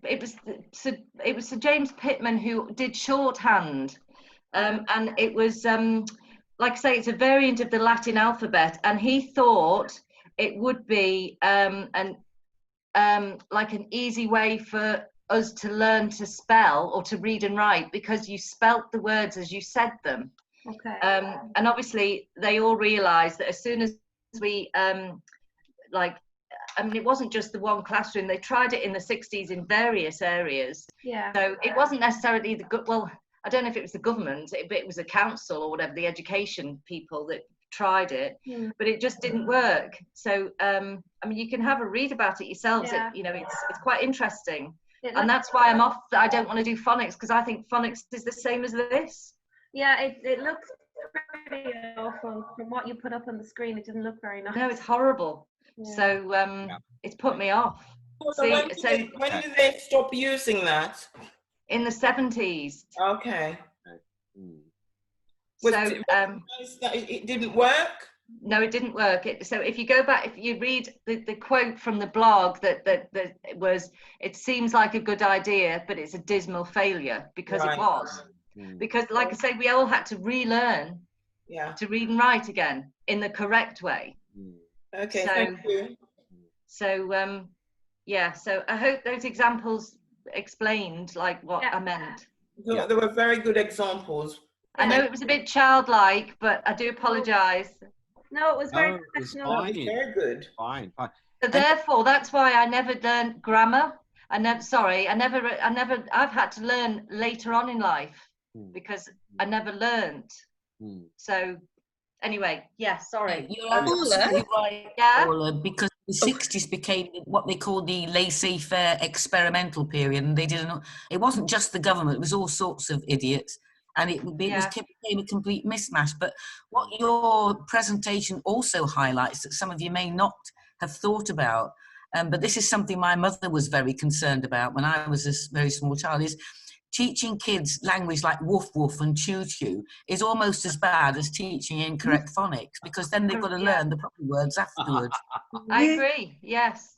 it was Sir James Pittman who did shorthand, and it was like I say, it's a variant of the Latin alphabet, and he thought it would be like an easy way for us to learn to spell or to read and write, because you spelt the words as you said them. Okay. And obviously they all realized that as soon as we it wasn't just the one classroom. They tried it in the 60s in various areas. Yeah. So it wasn't necessarily I don't know if it was the government, but it was a council or whatever, the education people that tried it, but it just didn't work. So you can have a read about it yourselves. Yeah. It's quite interesting, and that's why I'm off. I don't want to do phonics, because I think phonics is the same as this. Yeah, it looks pretty awful. From what you put up on the screen, it didn't look very nice. No, it's horrible. Yeah. So it's put me off. So when did they stop using that? In the 70s. Okay. So it didn't work? No, it didn't work. So if you go back, if you read the quote from the blog that was, it seems like a good idea, but it's a dismal failure, because it was. Because like I say, we all had to relearn to read and write again in the correct way. Okay, thank you. So so I hope those examples explained like what I meant. There were very good examples. I know it was a bit childlike, but I do apologise. No, it was very professional. It was very good. Fine. So therefore, that's why I never learned grammar. I've had to learn later on in life, because I never learned. So anyway, sorry. You're absolutely right, Paula, because the 60s became what they call the laissez-faire experimental period, and it wasn't just the government, it was all sorts of idiots, and it became a complete mismatch. But what your presentation also highlights that some of you may not have thought about, but this is something my mother was very concerned about when I was a very small child, is teaching kids language like woof woof and choo choo is almost as bad as teaching incorrect phonics, because then they've got to learn the proper words afterwards. I agree, yes.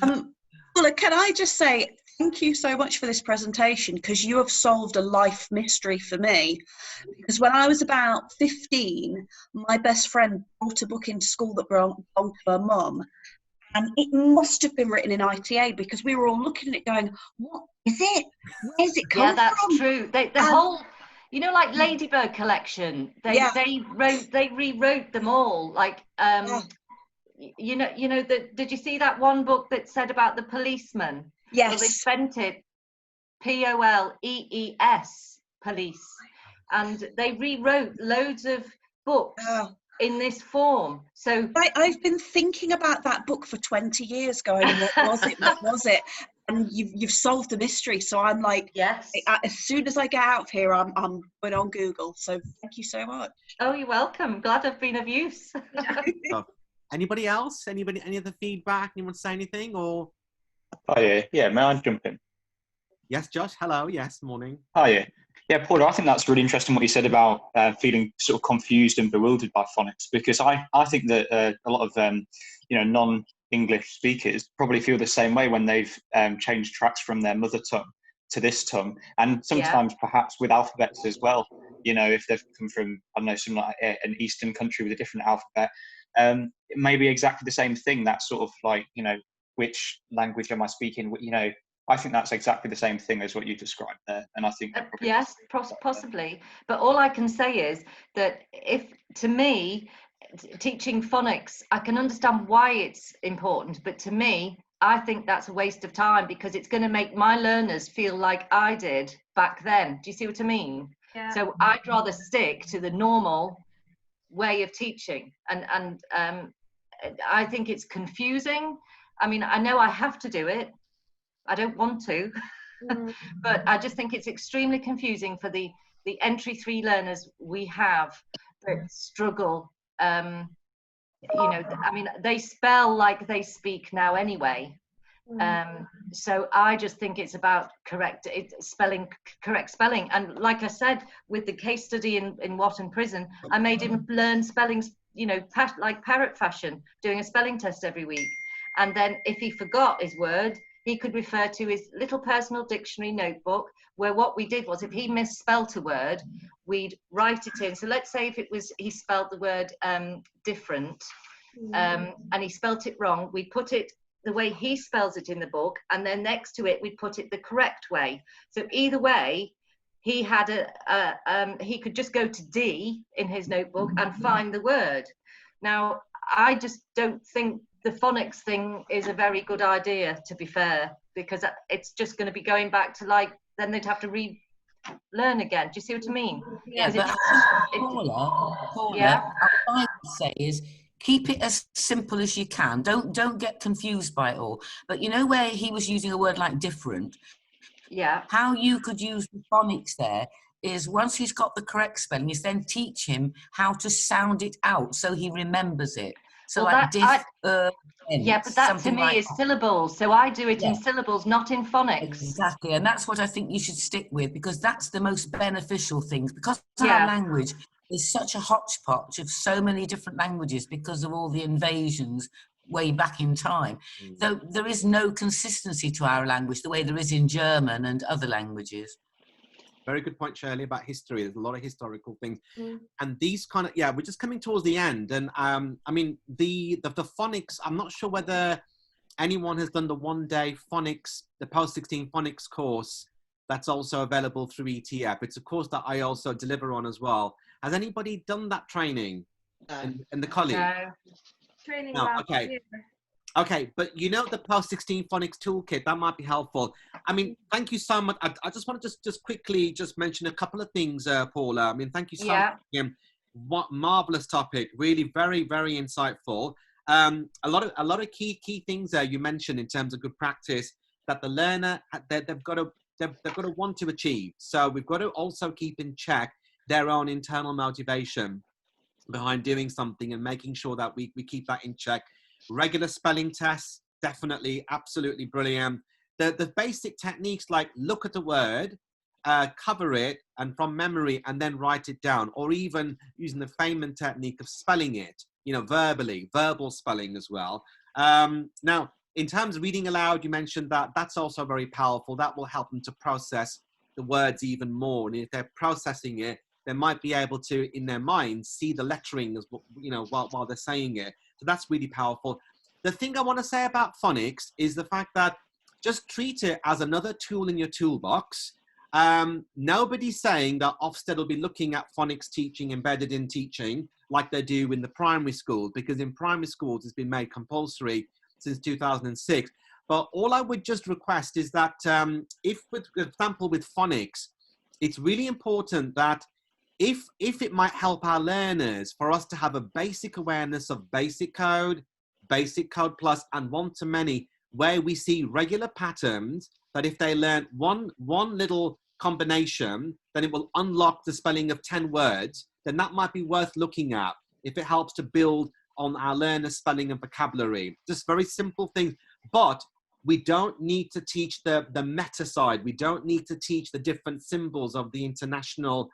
Paula, can I just say thank you so much for this presentation, because you have solved a life mystery for me. Because when I was about 15, my best friend brought a book into school that belonged to her mum. And it must have been written in ITA, because we were all looking at it going, what is it? Where's it come from? Yeah, that's true. The whole, like Ladybird collection, they rewrote them all. Like, did you see that one book that said about the policeman? Yes. Well, they spent it POLEES, police. And they rewrote loads of books. In this form. So I've been thinking about that book for 20 years, going, what was it? And you've solved the mystery. So I'm like, yes. As soon as I get out of here, I'm going on Google. So thank you so much. Oh, you're welcome. Glad I've been of use. Anybody else? Any other feedback? Anyone say anything? Or? Oh yeah. May I jump in? Yes, Josh. Hello. Yes. Morning. Oh yeah. Yeah, Paul, I think that's really interesting what you said about feeling sort of confused and bewildered by phonics, because I think that a lot of non-English speakers probably feel the same way when they've changed tracks from their mother tongue to this tongue, and sometimes perhaps with alphabets as well. If they've come from, I don't know, some like an Eastern country with a different alphabet, it may be exactly the same thing. That sort of like, which language am I speaking? I think that's exactly the same thing as what you described there, and I think yes, possibly. But all I can say is that to me, teaching phonics, I can understand why it's important, but to me, I think that's a waste of time, because it's going to make my learners feel like I did back then. Do you see what I mean? Yeah. So I'd rather stick to the normal way of teaching, and I think it's confusing. I mean, I know I have to do it. I don't want to, but I just think it's extremely confusing for the entry 3 learners we have that struggle. I mean, they spell like they speak now anyway. So I just think it's about correct spelling. And like I said, with the case study in Wotton Prison, I made him learn spellings, like parrot fashion, doing a spelling test every week. And then if he forgot his word, he could refer to his little personal dictionary notebook, where what we did was if he misspelt a word, we'd write it in. So let's say if it was, he spelt the word different, and he spelt it wrong, we put it the way he spells it in the book, and then next to it we put it the correct way. So either way, he had he could just go to D in his notebook and find the word. Now, I just don't think the phonics thing is a very good idea, to be fair, because it's just going to be going back to, like, then they'd have to relearn again. Do you see what I mean? Yeah, but Paula, yeah. what I would say is keep it as simple as you can. Don't get confused by it all. But you know where he was using a word like different? Yeah. How you could use the phonics there is once he's got the correct spelling, is then teach him how to sound it out so he remembers it. So well, like yeah, but that to me like is syllables. So I do it in syllables, not in phonics. Exactly, and that's what I think you should stick with, because that's the most beneficial things. Because our language is such a hodgepodge of so many different languages because of all the invasions way back in time. Though there is no consistency to our language the way there is in German and other languages. Very good point, Shirley, about history. There's a lot of historical things. And these kind of, we're just coming towards the end. And I mean, the phonics, I'm not sure whether anyone has done the one-day phonics, the post-16 phonics course that's also available through ETF. It's a course that I also deliver on as well. Has anybody done that training in the college? No. Training No, okay. Okay, but you know the post-16 phonics toolkit, that might be helpful. I mean, thank you so much. I just want to just quickly mention a couple of things, Paula. I mean, thank you so much again. What marvelous topic, really very, very insightful. A lot of key things there you mentioned in terms of good practice that the learner they've got to want to achieve. So we've got to also keep in check their own internal motivation behind doing something and making sure that we keep that in check. Regular spelling tests, definitely, absolutely brilliant. The basic techniques like look at the word, cover it, and from memory, and then write it down, or even using the Feynman technique of spelling it, you know, verbal spelling as well. Now, in terms of reading aloud, you mentioned that's also very powerful. That will help them to process the words even more. And if they're processing it, they might be able to, in their minds, see the lettering as, you know, while they're saying it. So that's really powerful. The thing I want to say about phonics is the fact that just treat it as another tool in your toolbox. Nobody's saying that Ofsted will be looking at phonics teaching embedded in teaching like they do in the primary schools, because in primary schools it's been made compulsory since 2006. But all I would just request is that if, for example, with phonics, it's really important that if it might help our learners for us to have a basic awareness of basic code plus, and one-to-many, where we see regular patterns, that if they learn one little combination, then it will unlock the spelling of 10 words, then that might be worth looking at if it helps to build on our learners' spelling and vocabulary. Just very simple things. But we don't need to teach the meta side. We don't need to teach the different symbols of the international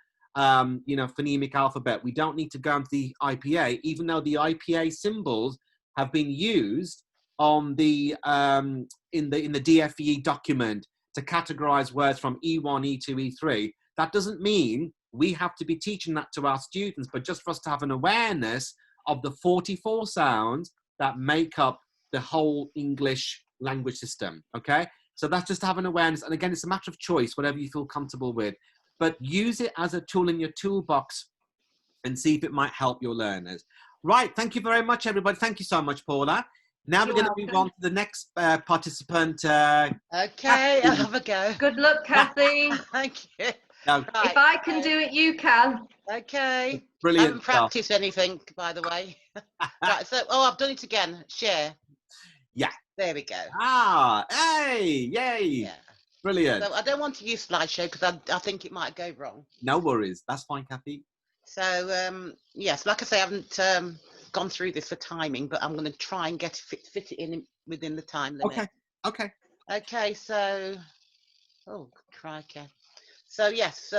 you know, phonemic alphabet. We don't need to go into the IPA, even though the IPA symbols have been used on the in the DFE document to categorize words from E1, E2, E3. That doesn't mean we have to be teaching that to our students, but just for us to have an awareness of the 44 sounds that make up the whole English language system. Okay, so that's just to have an awareness. And again, it's a matter of choice, whatever you feel comfortable with. But use it as a tool in your toolbox and see if it might help your learners. Right, thank you very much, everybody. Thank you so much, Paula. Now we're going to move on to the next participant. Okay, I'll have a go. Good luck, Kathy. Thank you. No. Right, If I can do it, you can. okay. Brilliant. I haven't practiced anything, by the way. Right, so, I've done it again. Share. Yeah. There we go. Ah, hey, yay. Yeah. Brilliant. So I don't want to use slideshow because I think it might go wrong. No worries. That's fine, Kathy. So, yes, like I say, I haven't gone through this for timing, but I'm going to try and fit it in within the time limit. Okay. Okay, so, oh, crikey. So, yes,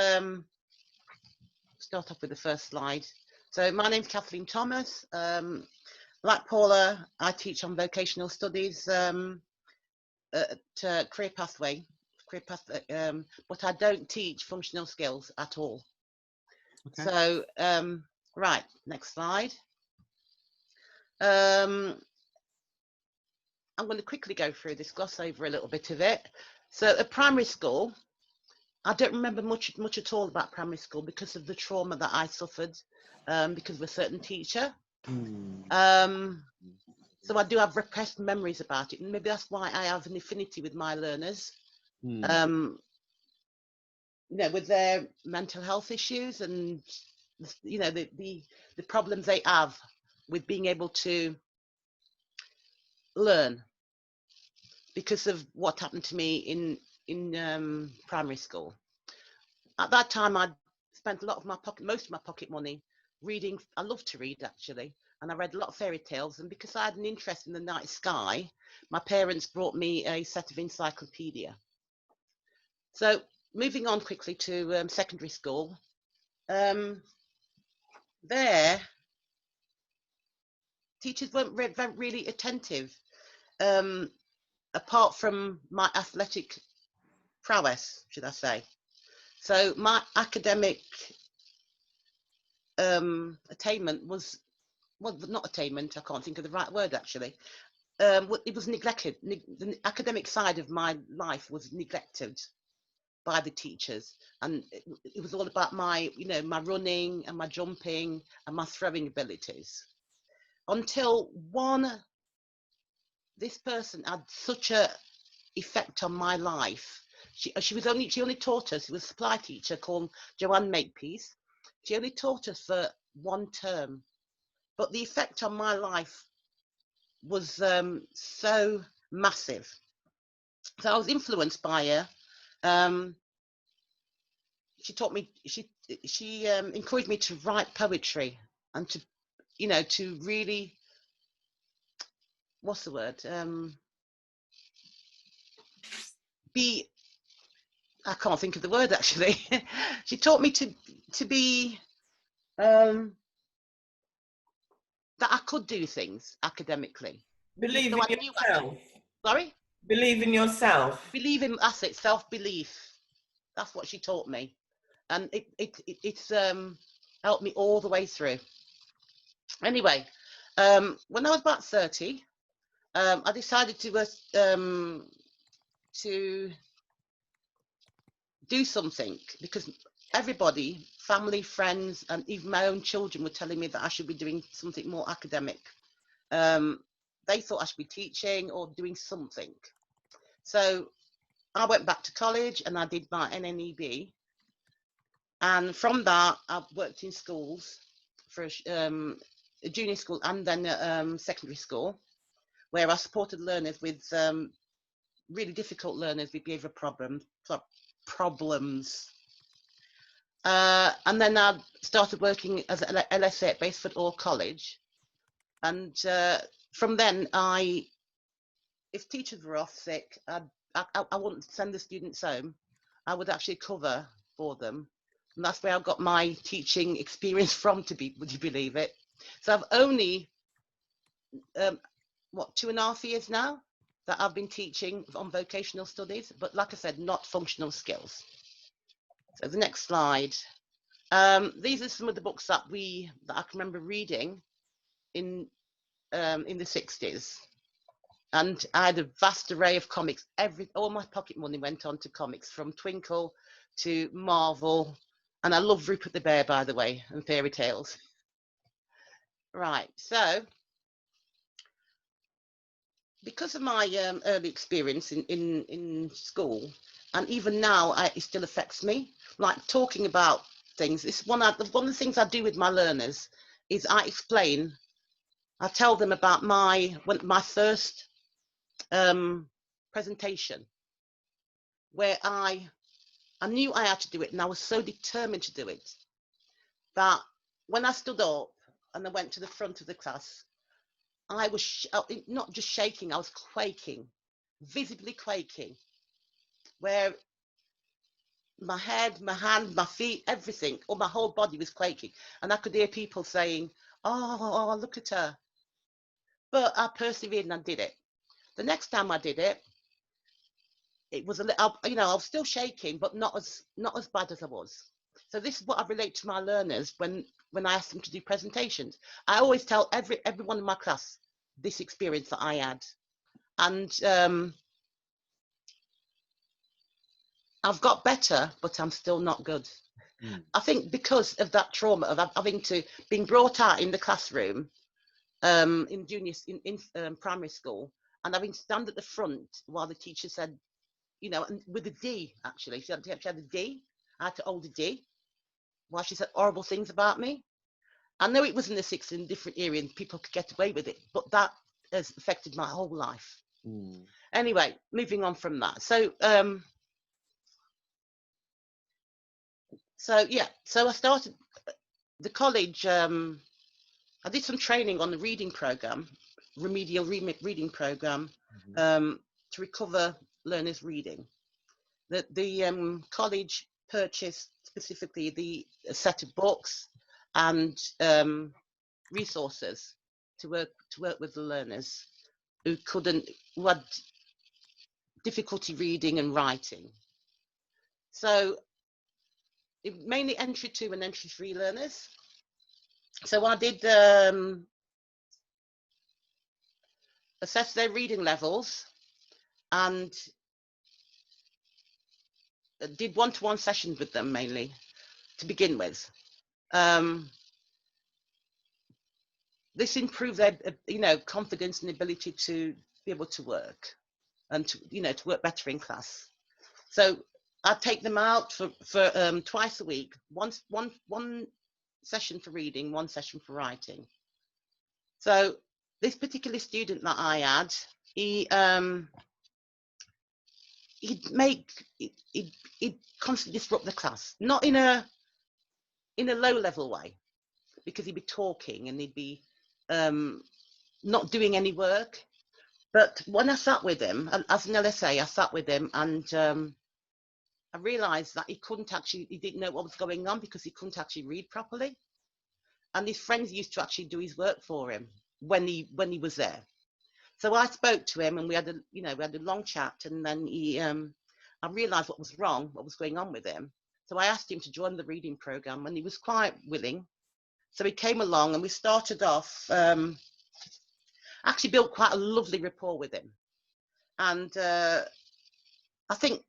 start off with the first slide. So, my name's Kathleen Thomas. Like Paula, I teach on vocational studies. career pathway, but I don't teach functional skills at all. Okay. So, right, next slide. I'm going to quickly go through this, gloss over a little bit of it. So at primary school, I don't remember much at all about primary school because of the trauma that I suffered because of a certain teacher. So I do have repressed memories about it, and maybe that's why I have an affinity with my learners. You know, with their mental health issues and you know the problems they have with being able to learn because of what happened to me in primary school. At that time, I spent a lot of most of my pocket money reading. I love to read, actually, and I read a lot of fairy tales. And because I had an interest in the night sky, my parents brought me a set of encyclopedia. So moving on quickly to secondary school, there teachers weren't really attentive, apart from my athletic prowess, should I say. So my academic attainment was, well, not attainment, I can't think of the right word actually. It was neglected. The academic side of my life was neglected by the teachers, and it was all about my, you know, my running and my jumping and my throwing abilities. Until this person had such a effect on my life. She only taught us. It was a supply teacher called Joanne Makepeace. She only taught us for 1 term, but the effect on my life was so massive. So I was influenced by her. She taught me. She encouraged me to write poetry and to, you know, to really, what's the word? I can't think of the word actually. She taught me to be that I could do things academically. Believe in yourself. Sorry? Believe in yourself. Believe in, that's it, self-belief. That's what she taught me. And it's helped me all the way through. Anyway, when I was about 30, I decided to do something, because everybody, family, friends, and even my own children were telling me that I should be doing something more academic. They thought I should be teaching or doing something. So I went back to college and I did my NNEB. And from that, I've worked in schools for a junior school and then secondary school, where I supported learners with really difficult learners with behavioural problems. And then I started working as an LSA at Basford Hall College. And from then, if teachers were off sick, I wouldn't send the students home. I would actually cover for them. And that's where I got my teaching experience from, would you believe it? So I've only, 2.5 years now that I've been teaching on vocational studies, but like I said, not functional skills. So the next slide. These are some of the books that I can remember reading in the 60s. And I had a vast array of comics. All my pocket money went on to comics, from Twinkle to Marvel. And I love Rupert the Bear, by the way, and fairy tales. Right, so because of my early experience in school, and even now it still affects me, like talking about things. It's one of the things I do with my learners is I tell them about my first presentation, where I knew I had to do it, and I was so determined to do it that when I stood up and I went to the front of the class, I was not just shaking, I was quaking, visibly quaking, where my head, my hand, my feet, everything, or my whole body was quaking. And I could hear people saying, oh, look at her. But I persevered and I did it. The next time I did it, it was a little, you know, I was still shaking, but not as bad as I was. So this is what I relate to my learners when I ask them to do presentations. I always tell everyone in my class this experience that I had, and I've got better, but I'm still not good. I think because of that trauma of having to being brought out in the classroom in primary school, and having to stand at the front while the teacher said, you know, and with a D, actually, she had a D. I had to hold a D while she said horrible things about me. I know it was in the 60s in a different area and people could get away with it, but that has affected my whole life. Anyway, moving on from that. So yeah, so I started the college. I did some training on the reading program, remedial reading program, to recover learners' reading. The college purchased specifically a set of books and resources to work with the learners who had difficulty reading and writing. So mainly entry 2 and entry 3 learners. So I did assess their reading levels and did one-to-one sessions with them mainly to begin with. This improved their, you know, confidence and ability to be able to work and to, you know, to work better in class. So I'd take them out for twice a week, one session for reading, one session for writing. So this particular student that I had, he'd constantly disrupt the class, not in a low level way, because he'd be talking and he'd be not doing any work. But when I sat with him, as an LSA, I sat with him and I realised that he didn't know what was going on because he couldn't actually read properly. And his friends used to actually do his work for him when he was there. So I spoke to him and we had a long chat, and then I realised what was wrong, what was going on with him. So I asked him to join the reading programme and he was quite willing. So he came along and we started off, actually built quite a lovely rapport with him. And I think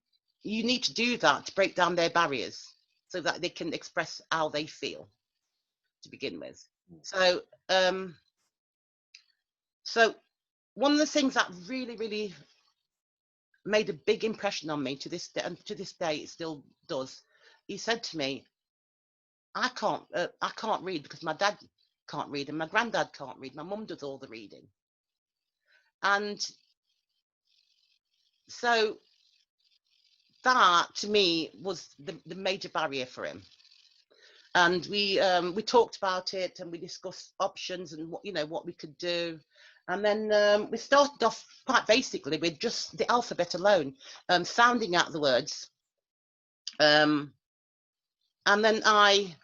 you need to do that to break down their barriers so that they can express how they feel to begin with. So, so one of the things that really, really made a big impression on me to this day, and to this day it still does, he said to me, I can't read because my dad can't read and my granddad can't read. My mum does all the reading. And so that to me was the major barrier for him. And we talked about it and we discussed options and what we could do. And then we started off quite basically with just the alphabet alone, sounding out the words. And then I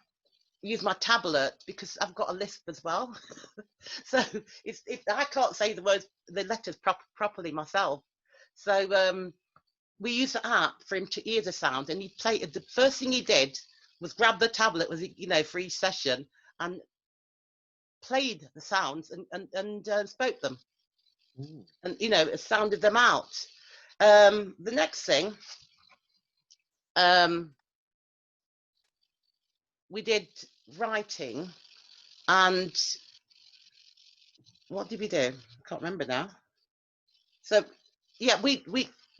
use my tablet because I've got a lisp as well. So I can't say the letters properly myself. So we used the app for him to hear the sound, and the first thing he did was grab the tablet for each session and played the sounds and spoke them. And sounded them out. The next thing we did writing, and what did we do? I can't remember now. So yeah, we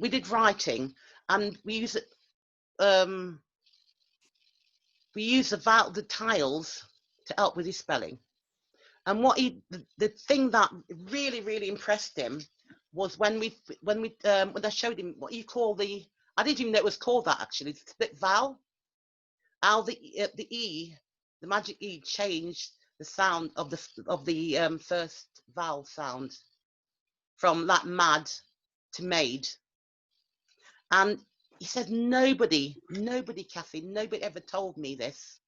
did writing, and we use it. We use the tiles to help with his spelling. And the thing that really, really impressed him was when I showed him what you call I didn't even know it was called that actually, the split vowel. How the E, the magic E, changed the sound of the first vowel sound from that mad to made. And he said, nobody, Kathy, nobody ever told me this.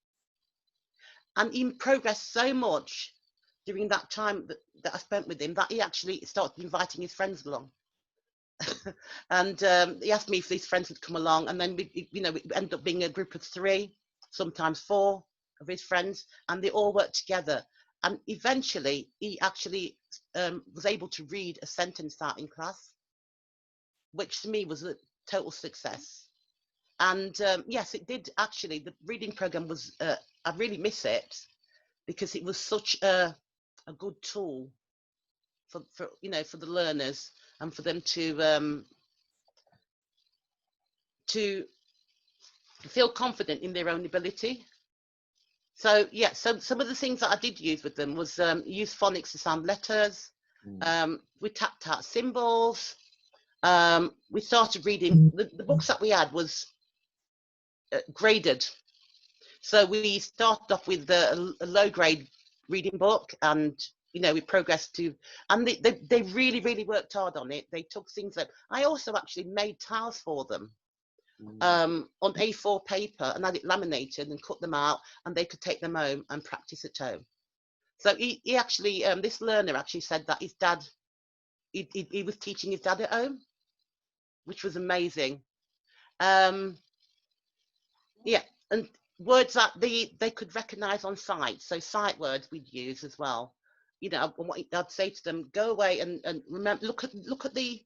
And he progressed so much during that time that I spent with him that he actually started inviting his friends along. And he asked me if these friends would come along, and then we ended up being a group of 3, sometimes 4 of his friends, and they all worked together. And eventually, he actually was able to read a sentence out in class, which to me was a total success. And yes, it did actually. The reading program was. I really miss it because it was such a good tool for the learners, and for them to feel confident in their own ability. So yeah, so some of the things that I did use with them was use phonics to sound letters. We tapped out symbols. We started reading. The books that we had was graded. So we started off with a low grade reading book, and we progressed to, and they really, really worked hard on it. They took things that I also actually made tiles for them on A4 paper, and had it laminated and cut them out, and they could take them home and practice at home. So he actually, this learner actually said that his dad, he was teaching his dad at home, which was amazing. Yeah, and words that they could recognize on sight. So sight words we'd use as well. What I'd say to them, go away and remember, look at the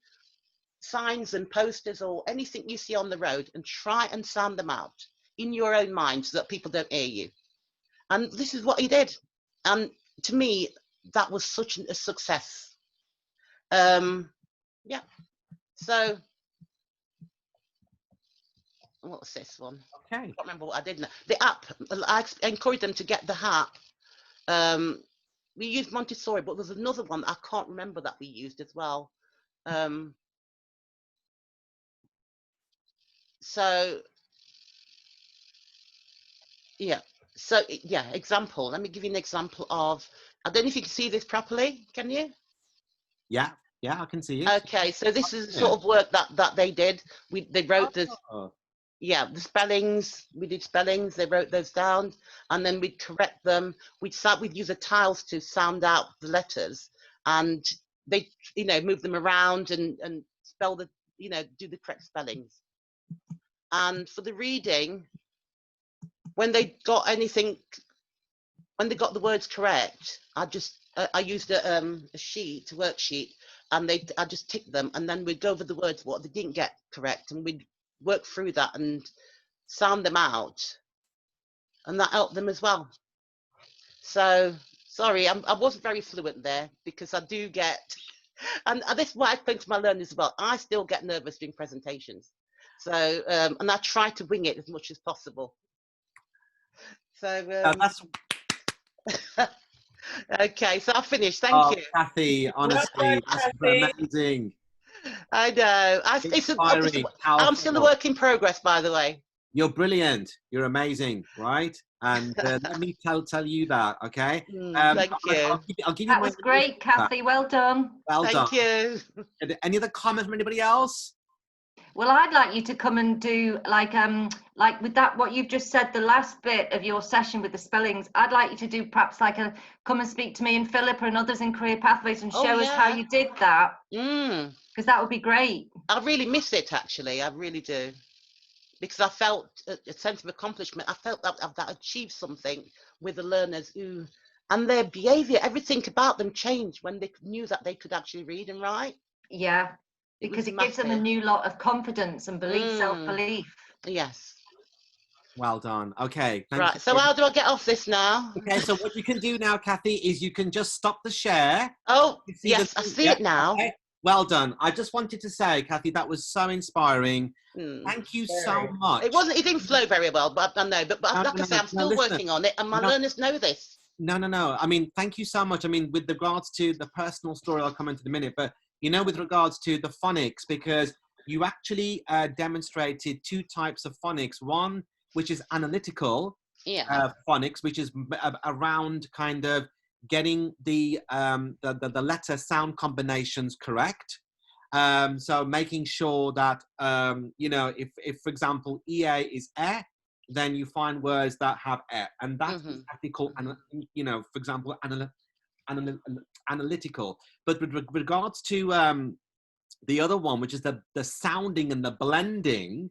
signs and posters or anything you see on the road, and try and sound them out in your own mind so that people don't hear you. And this is what he did. And to me, that was such a success. Yeah. So what was this one? Okay. I can't remember what I did now. The app, I encouraged them to get the app. We used Montessori, but there's another one that I can't remember that we used as well. So yeah, example. Let me give you an example of, I don't know if you can see this properly. Can you? Yeah, I can see it. Okay, so this is the sort of work that they did. They wrote this. Yeah, the spellings, we did spellings, they wrote those down, and then we'd correct them. We'd use the tiles to sound out the letters, and they, move them around and spell the, do the correct spellings. And for the reading, when they got the words correct, I used a worksheet, and I just ticked them, and then we'd go over the words, what they didn't get correct, and we'd work through that and sound them out, and that helped them as well. So sorry, I wasn't very fluent there, because I do get, and this is what I explain to my learners as well, I still get nervous doing presentations. So and I try to wing it as much as possible. So that's okay, so I've finished. Thank you, Kathy. Honestly, that's amazing. I know. I'm still a work in progress, by the way. You're brilliant. You're amazing, right? And let me tell you that, okay? Thank you. I'll give you that was great, Kathy. Well done. Well done. Thank you. Any other comments from anybody else? Well, I'd like you to come and do like with that, what you've just said, the last bit of your session with the spellings, I'd like you to do perhaps like come and speak to me and Philippa and others in Career Pathways and show us how you did that. Because that would be great. I really miss it, actually. I really do. Because I felt a sense of accomplishment. I felt that I achieved something with the learners and their behavior, everything about them changed when they knew that they could actually read and write. Yeah. Because it gives them a new lot of confidence and self-belief. Yes. Well done. Okay. Right. So how do I get off this now? Okay. So what you can do now, Kathy, is you can just stop the share. Oh, yes. I see it now. Okay. Well done. I just wanted to say, Kathy, that was so inspiring. Thank you so much. It didn't flow very well, but I know. But like I say, I'm still working on it, and my learners know this. No. I mean, thank you so much. I mean, with regards to the personal story, I'll come into in a minute, but with regards to the phonics, because you actually demonstrated 2 types of phonics. One, which is analytical phonics, which is around kind of getting the letter sound combinations correct. So making sure that, if for example, EA is then you find words that have and that's actually called, for example, analytical. But with regards to the other one, which is the sounding and the blending,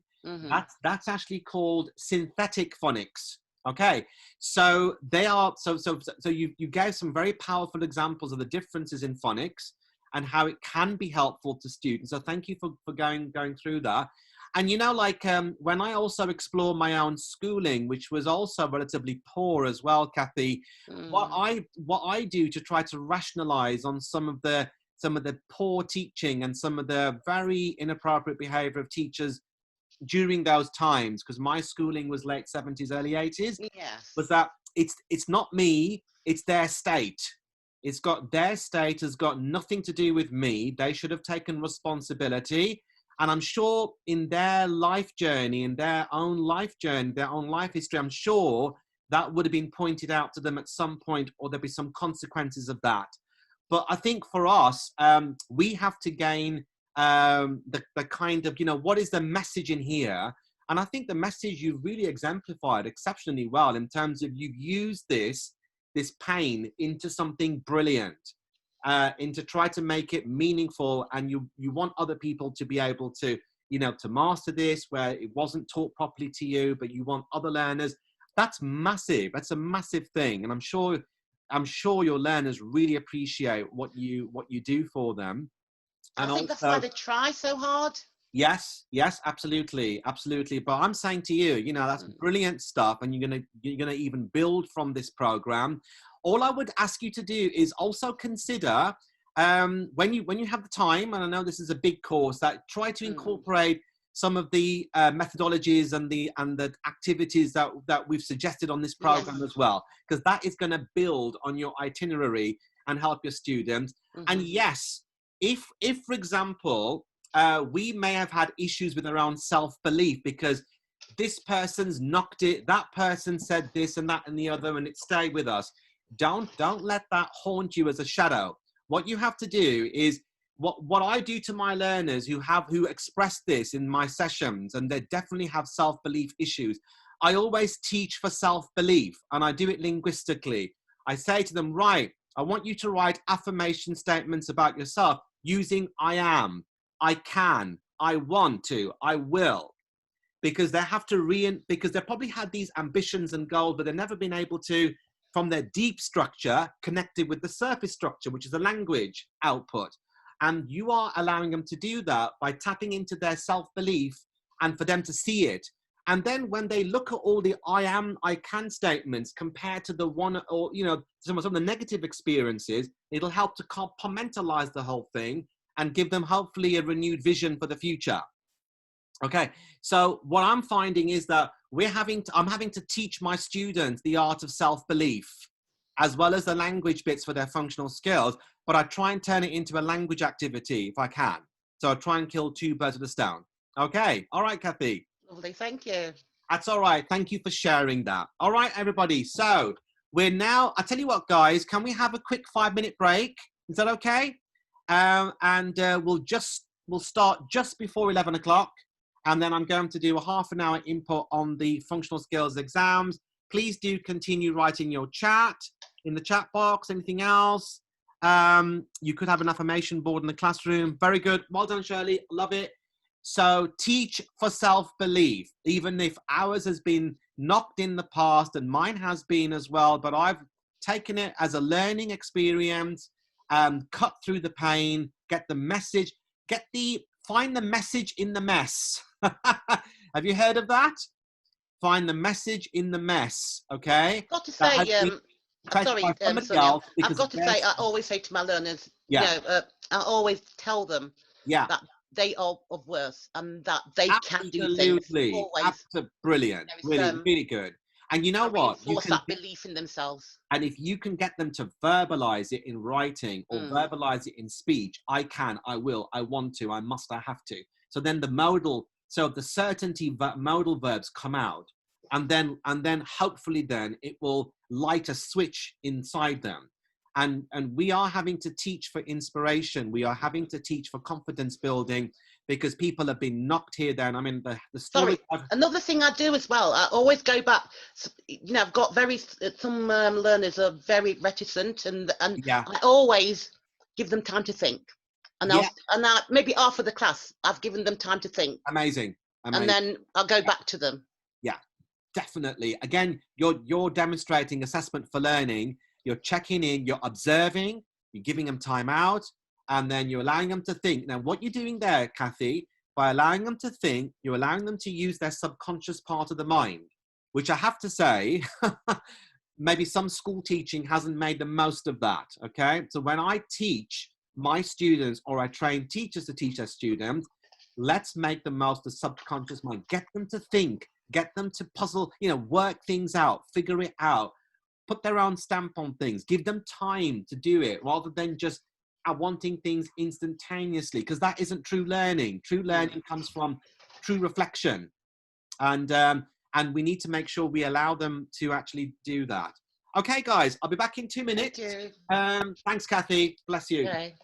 that's actually called synthetic phonics. Okay, so they are so you gave some very powerful examples of the differences in phonics and how it can be helpful to students. So thank you for going through that. And you know, like when I also explore my own schooling, which was also relatively poor as well, Kathy, what I do to try to rationalize on some of the poor teaching and some of the very inappropriate behavior of teachers during those times, because my schooling was late 70s, early 80s, was that it's not me, it's their state. It's got their state, has got nothing to do with me. They should have taken responsibility. And I'm sure in their life journey, in their own life journey, their own life history, I'm sure that would have been pointed out to them at some point, or there'll be some consequences of that. But I think for us, we have to gain the kind of, you know, what is the message in here? And I think the message you've really exemplified exceptionally well in terms of you've used this pain into something brilliant, into try to make it meaningful, and you want other people to be able to, you know, to master this where it wasn't taught properly to you, but you want other learners. That's massive. That's a massive thing, and I'm sure your learners really appreciate what you do for them. And I think that's why they try so hard. Yes, absolutely. But I'm saying to you, you know, that's brilliant stuff, and you're gonna even build from this program. All I would ask you to do is also consider when you have the time, and I know this is a big course, that try to incorporate some of the methodologies and the activities that we've suggested on this program as well, because that is going to build on your itinerary and help your students. And yes, if for example, we may have had issues with around self-belief because this person's knocked it, that person said this and that and the other, and it stayed with us. Don't let that haunt you as a shadow. What you have to do is what I do to my learners who express this in my sessions, and they definitely have self-belief issues. I always teach for self-belief, and I do it linguistically. I say to them, right, I want you to write affirmation statements about yourself using I am, I can, I want to, I will. Because they have to because they probably had these ambitions and goals, but they've never been able to, from their deep structure, connected with the surface structure, which is the language output. And you are allowing them to do that by tapping into their self-belief and for them to see it. And then when they look at all the I am, I can statements compared to the one, or, you know, some of the negative experiences, it'll help to compartmentalize the whole thing and give them hopefully a renewed vision for the future. Okay, so what I'm finding is that I'm having to teach my students the art of self-belief, as well as the language bits for their functional skills, but I try and turn it into a language activity if I can. So I try and kill two birds with a stone. Okay, all right, Kathy. Lovely, thank you. That's all right, thank you for sharing that. All right, everybody, so we're now, I tell you what, guys, can we have a quick 5-minute break? Is that okay? We'll start just before 11 o'clock. And then I'm going to do a half an hour input on the functional skills exams. Please do continue writing your chat in the chat box. Anything else? You could have an affirmation board in the classroom. Very good. Well done, Shirley. Love it. So teach for self-belief, even if ours has been knocked in the past, and mine has been as well, but I've taken it as a learning experience, cut through the pain, get the message, find the message in the mess. Have you heard of that? Find the message in the mess. Okay. I've got to say, I've got to say, I always say to my learners, you know, I always tell them that they are of worth and that they can do things. Always. Brilliant. Really good. And you know what? Reinforce that belief in themselves. And if you can get them to verbalize it in writing or verbalize it in speech, I can, I will, I want to, I must, I have to. So then the certainty modal verbs come out, and then hopefully then it will light a switch inside them. And we are having to teach for inspiration. We are having to teach for confidence building, because people have been knocked here, there. And I mean, the story. Sorry, another thing I do as well, I always go back, you know, I've got some learners are very reticent, and I always give them time to think. And Yeah. maybe after the class, I've given them time to think. Amazing. And then I'll go back to them. Yeah, definitely. Again, you're demonstrating assessment for learning. You're checking in, you're observing, you're giving them time out, and then you're allowing them to think. Now, what you're doing there, Kathy, by allowing them to think, you're allowing them to use their subconscious part of the mind, which I have to say, maybe some school teaching hasn't made the most of that, okay? So when I teach my students, or I train teachers to teach their students, let's make the most of subconscious mind. Get them to think, get them to puzzle, work things out, figure it out, put their own stamp on things, give them time to do it rather than just wanting things instantaneously, because that isn't true learning. True learning comes from true reflection. And we need to make sure we allow them to actually do that. Okay, guys, I'll be back in 2 minutes. Thank you. Thanks, Kathy. Bless you. Okay.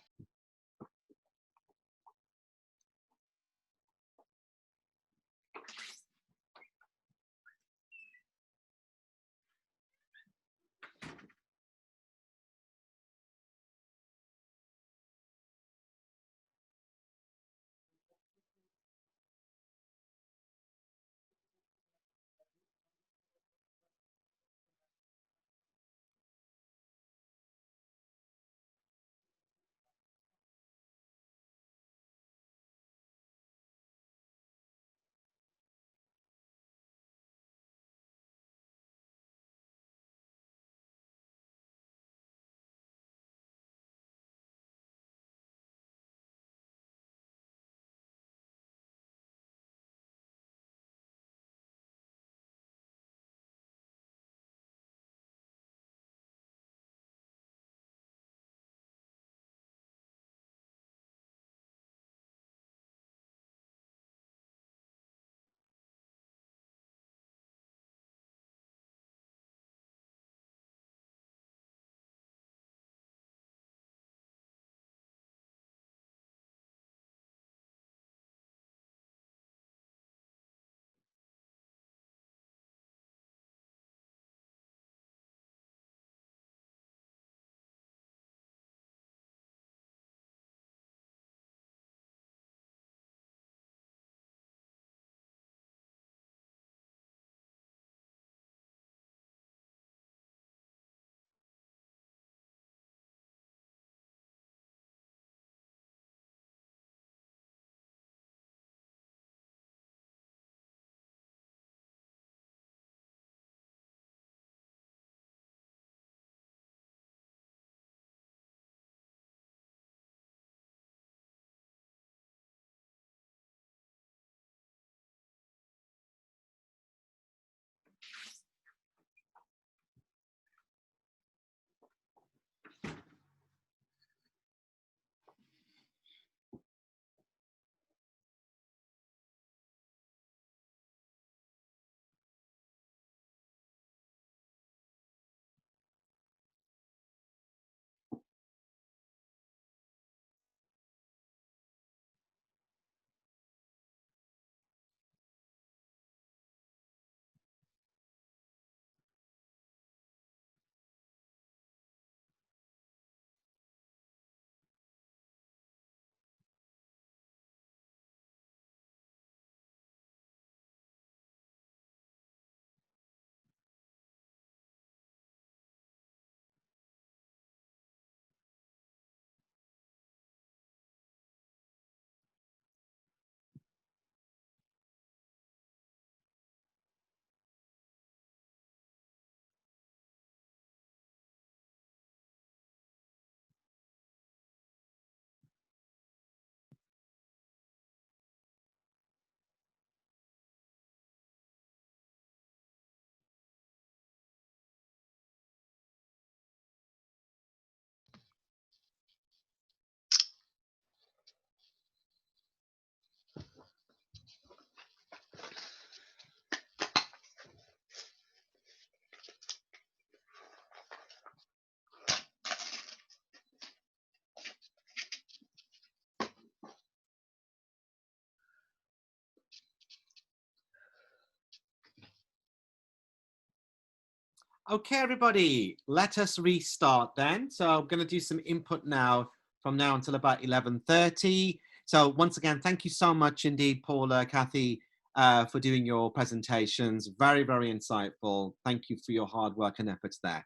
Okay, everybody, let us restart then. So I'm going to do some input now from now until about 11:30. So once again, thank you so much indeed, Paula, Kathy, for doing your presentations. Very, very insightful. Thank you for your hard work and efforts there.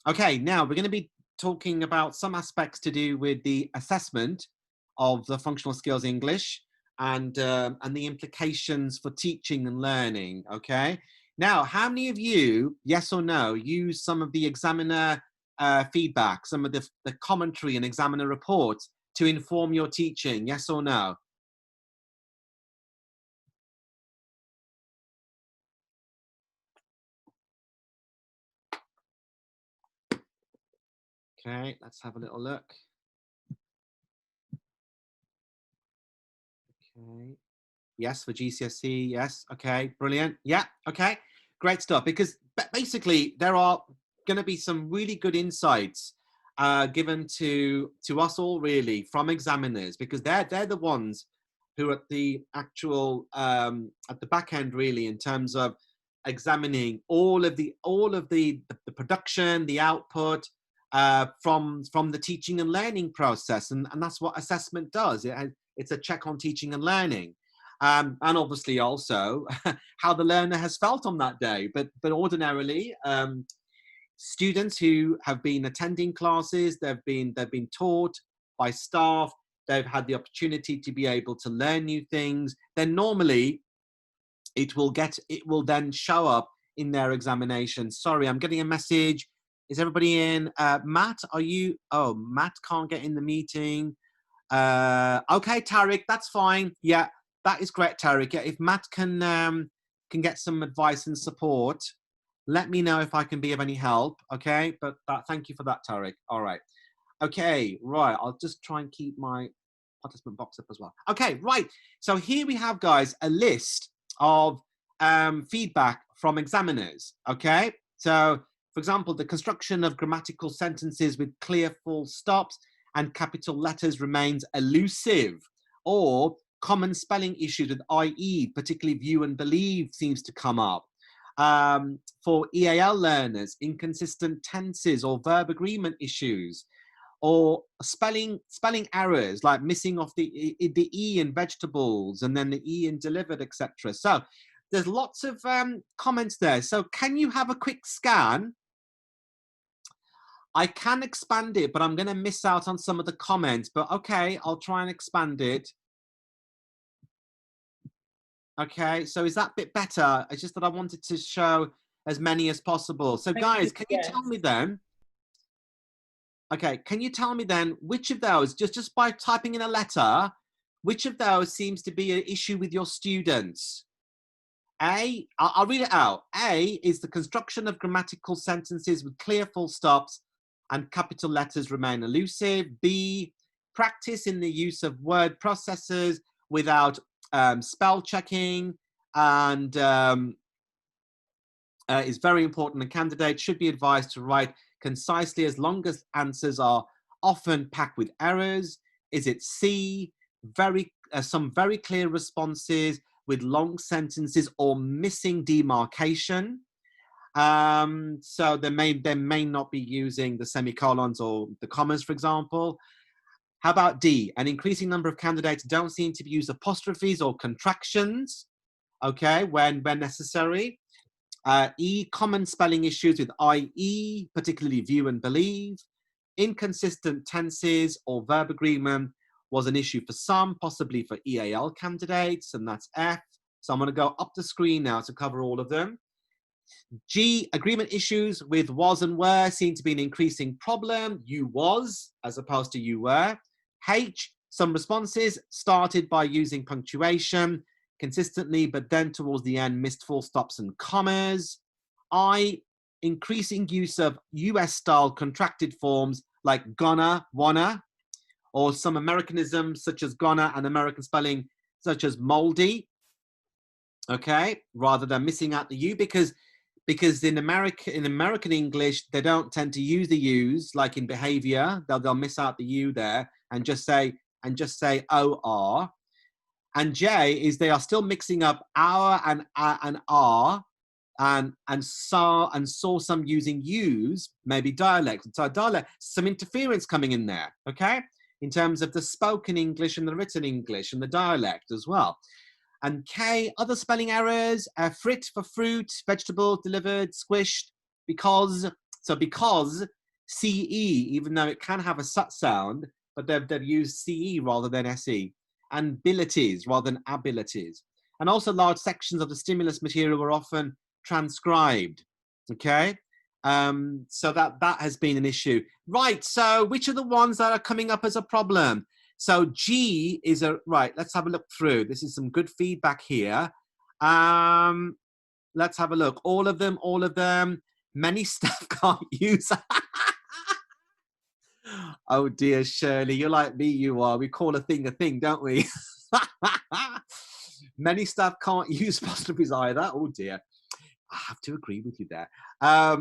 Okay, now we're going to be talking about some aspects to do with the assessment of the functional skills English and the implications for teaching and learning. Okay, now how many of you, yes or no, use some of the examiner feedback, some of the commentary and examiner reports to inform your teaching? Yes or no? Okay, let's have a little look. Okay. Yes, for GCSE. Yes. Okay. Brilliant. Yeah. Okay. Great stuff. Because basically, there are going to be some really good insights given to us all, really, from examiners, because they're the ones who are at the actual at the back end, really, in terms of examining all of the production, the output from the teaching and learning process, and that's what assessment does. It's a check on teaching and learning. And obviously also how the learner has felt on that day. But ordinarily, students who have been attending classes, they've been taught by staff, they've had the opportunity to be able to learn new things, then normally it will then show up in their examination. Sorry, I'm getting a message. Is everybody in? Matt, are you? Oh, Matt can't get in the meeting. Okay, Tariq, that's fine. Yeah. That is great, Tariq. If Matt can get some advice and support, let me know if I can be of any help. Okay, but thank you for that, Tariq. All right. Okay, right. I'll just try and keep my participant box up as well. Okay, right. So here we have, guys, a list of feedback from examiners. Okay, so for example, the construction of grammatical sentences with clear full stops and capital letters remains elusive, or common spelling issues with IE, particularly view and believe, seems to come up. For EAL learners, inconsistent tenses or verb agreement issues, or spelling errors like missing off the E in vegetables and then the E in delivered, etc. So there's lots of comments there. So can you have a quick scan? I can expand it, but I'm going to miss out on some of the comments. But okay, I'll try and expand it. Okay, so is that a bit better? It's just that I wanted to show as many as possible. So guys, can you tell me then? Okay, can you tell me then which of those, just by typing in a letter, which of those seems to be an issue with your students? A, I'll read it out. A is the construction of grammatical sentences with clear full stops and capital letters remain elusive. B, practice in the use of word processors without spell checking, and is very important. A candidate should be advised to write concisely as long as answers are often packed with errors. Is it C, some very clear responses with long sentences or missing demarcation? So they may not be using the semicolons or the commas, for example. How about D? An increasing number of candidates don't seem to use apostrophes or contractions, okay, when necessary. E, common spelling issues with IE, particularly view and believe. Inconsistent tenses or verb agreement was an issue for some, possibly for EAL candidates, and that's F. So I'm going to go up the screen now to cover all of them. G, agreement issues with was and were seem to be an increasing problem. You was as opposed to you were. H, some responses started by using punctuation consistently, but then towards the end missed full stops and commas. I, increasing use of US style contracted forms like gonna, wanna, or some Americanisms such as gonna and American spelling such as moldy, okay, rather than missing out the U, because in American English they don't tend to use the U's, like in behavior they'll miss out the U there and just say OR. And J is they are still mixing up our and R, and saw some using U's, maybe dialect. So dialect, some interference coming in there, okay? in terms of the spoken English and the written English and the dialect as well. And K, other spelling errors, frit for fruit, vegetable, delivered, squished, because, so because CE, even though it can have a sut sound, but they've used CE rather than SE, and abilities rather than abilities. And also large sections of the stimulus material were often transcribed, okay? So that has been an issue. Right, so which are the ones that are coming up as a problem? So G is a, right, let's have a look through. This is some good feedback here. Let's have a look. All of them. Many staff can't use. Oh dear, Shirley, you're like me, you are. We call a thing, don't we? Many staff can't use apostrophes either. Oh dear. I have to agree with you there. I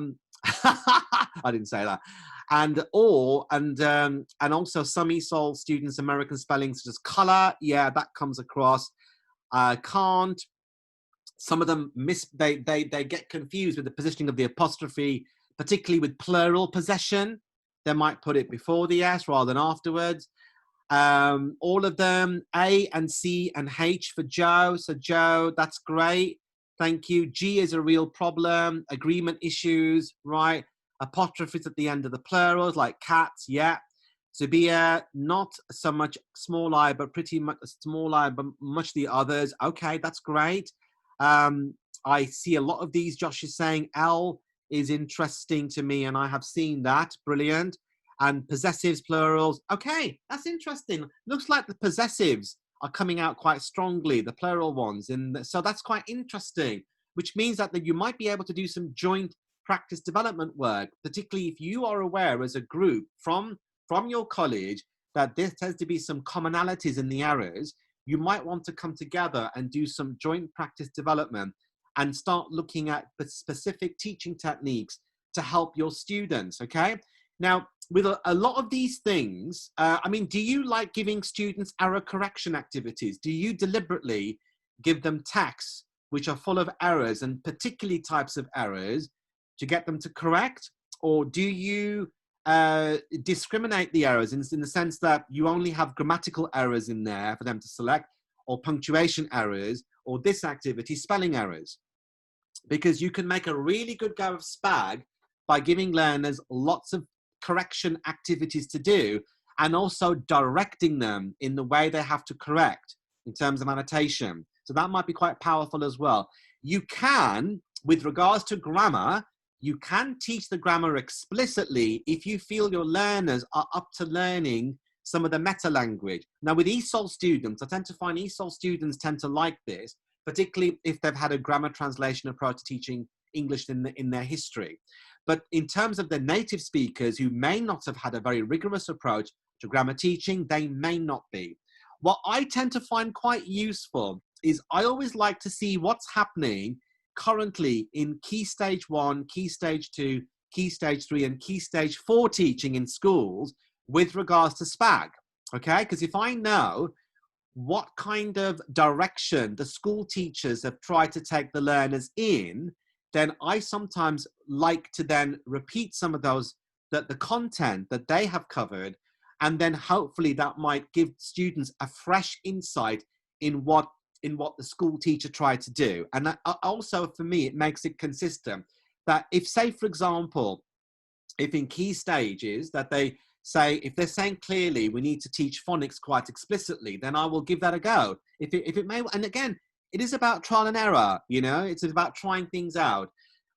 didn't say that. And also some ESOL students, American spelling such as color. Yeah, that comes across. Can't. Some of them they get confused with the positioning of the apostrophe, particularly with plural possession. They might put it before the S rather than afterwards. All of them, A and C and H for Joe. So Joe, that's great. Thank you. G is a real problem. Agreement issues, right? Apostrophes at the end of the plurals, like cats, yeah. Zabia, not so much small I, but pretty much small I, but much the others. Okay, that's great. I see a lot of these. Josh is saying L is interesting to me, and I have seen that. Brilliant. And possessives, plurals. Okay, that's interesting. Looks like the possessives are coming out quite strongly, the plural ones. And so that's quite interesting, which means that you might be able to do some joint practice development work, particularly if you are aware as a group from your college that there tends to be some commonalities in the errors. You might want to come together and do some joint practice development and start looking at the specific teaching techniques to help your students, okay? Now, with a lot of these things, I mean, do you like giving students error correction activities? Do you deliberately give them texts which are full of errors and particularly types of errors to get them to correct? Or do you discriminate the errors in the sense that you only have grammatical errors in there for them to select, or punctuation errors, or this activity, spelling errors? Because you can make a really good go of SPAG by giving learners lots of correction activities to do and also directing them in the way they have to correct in terms of annotation. So that might be quite powerful as well. You can, with regards to grammar, you can teach the grammar explicitly if you feel your learners are up to learning some of the meta language. Now with ESOL students, I tend to find ESOL students tend to like this, particularly if they've had a grammar translation approach to teaching English in their history. But in terms of the native speakers who may not have had a very rigorous approach to grammar teaching, they may not be. What I tend to find quite useful is I always like to see what's happening currently in Key Stage 1, Key Stage 2, Key Stage 3, and Key Stage 4 teaching in schools with regards to SPAG, okay? Because if I know what kind of direction the school teachers have tried to take the learners in, then I sometimes like to then repeat some of those, the content that they have covered, and then hopefully that might give students a fresh insight in what the school teacher tried to do. And that also for me, it makes it consistent that if, say, for example, if in key stages that they say, if they're saying clearly we need to teach phonics quite explicitly, then I will give that a go. If it may, and again, it is about trial and error, you know, it's about trying things out.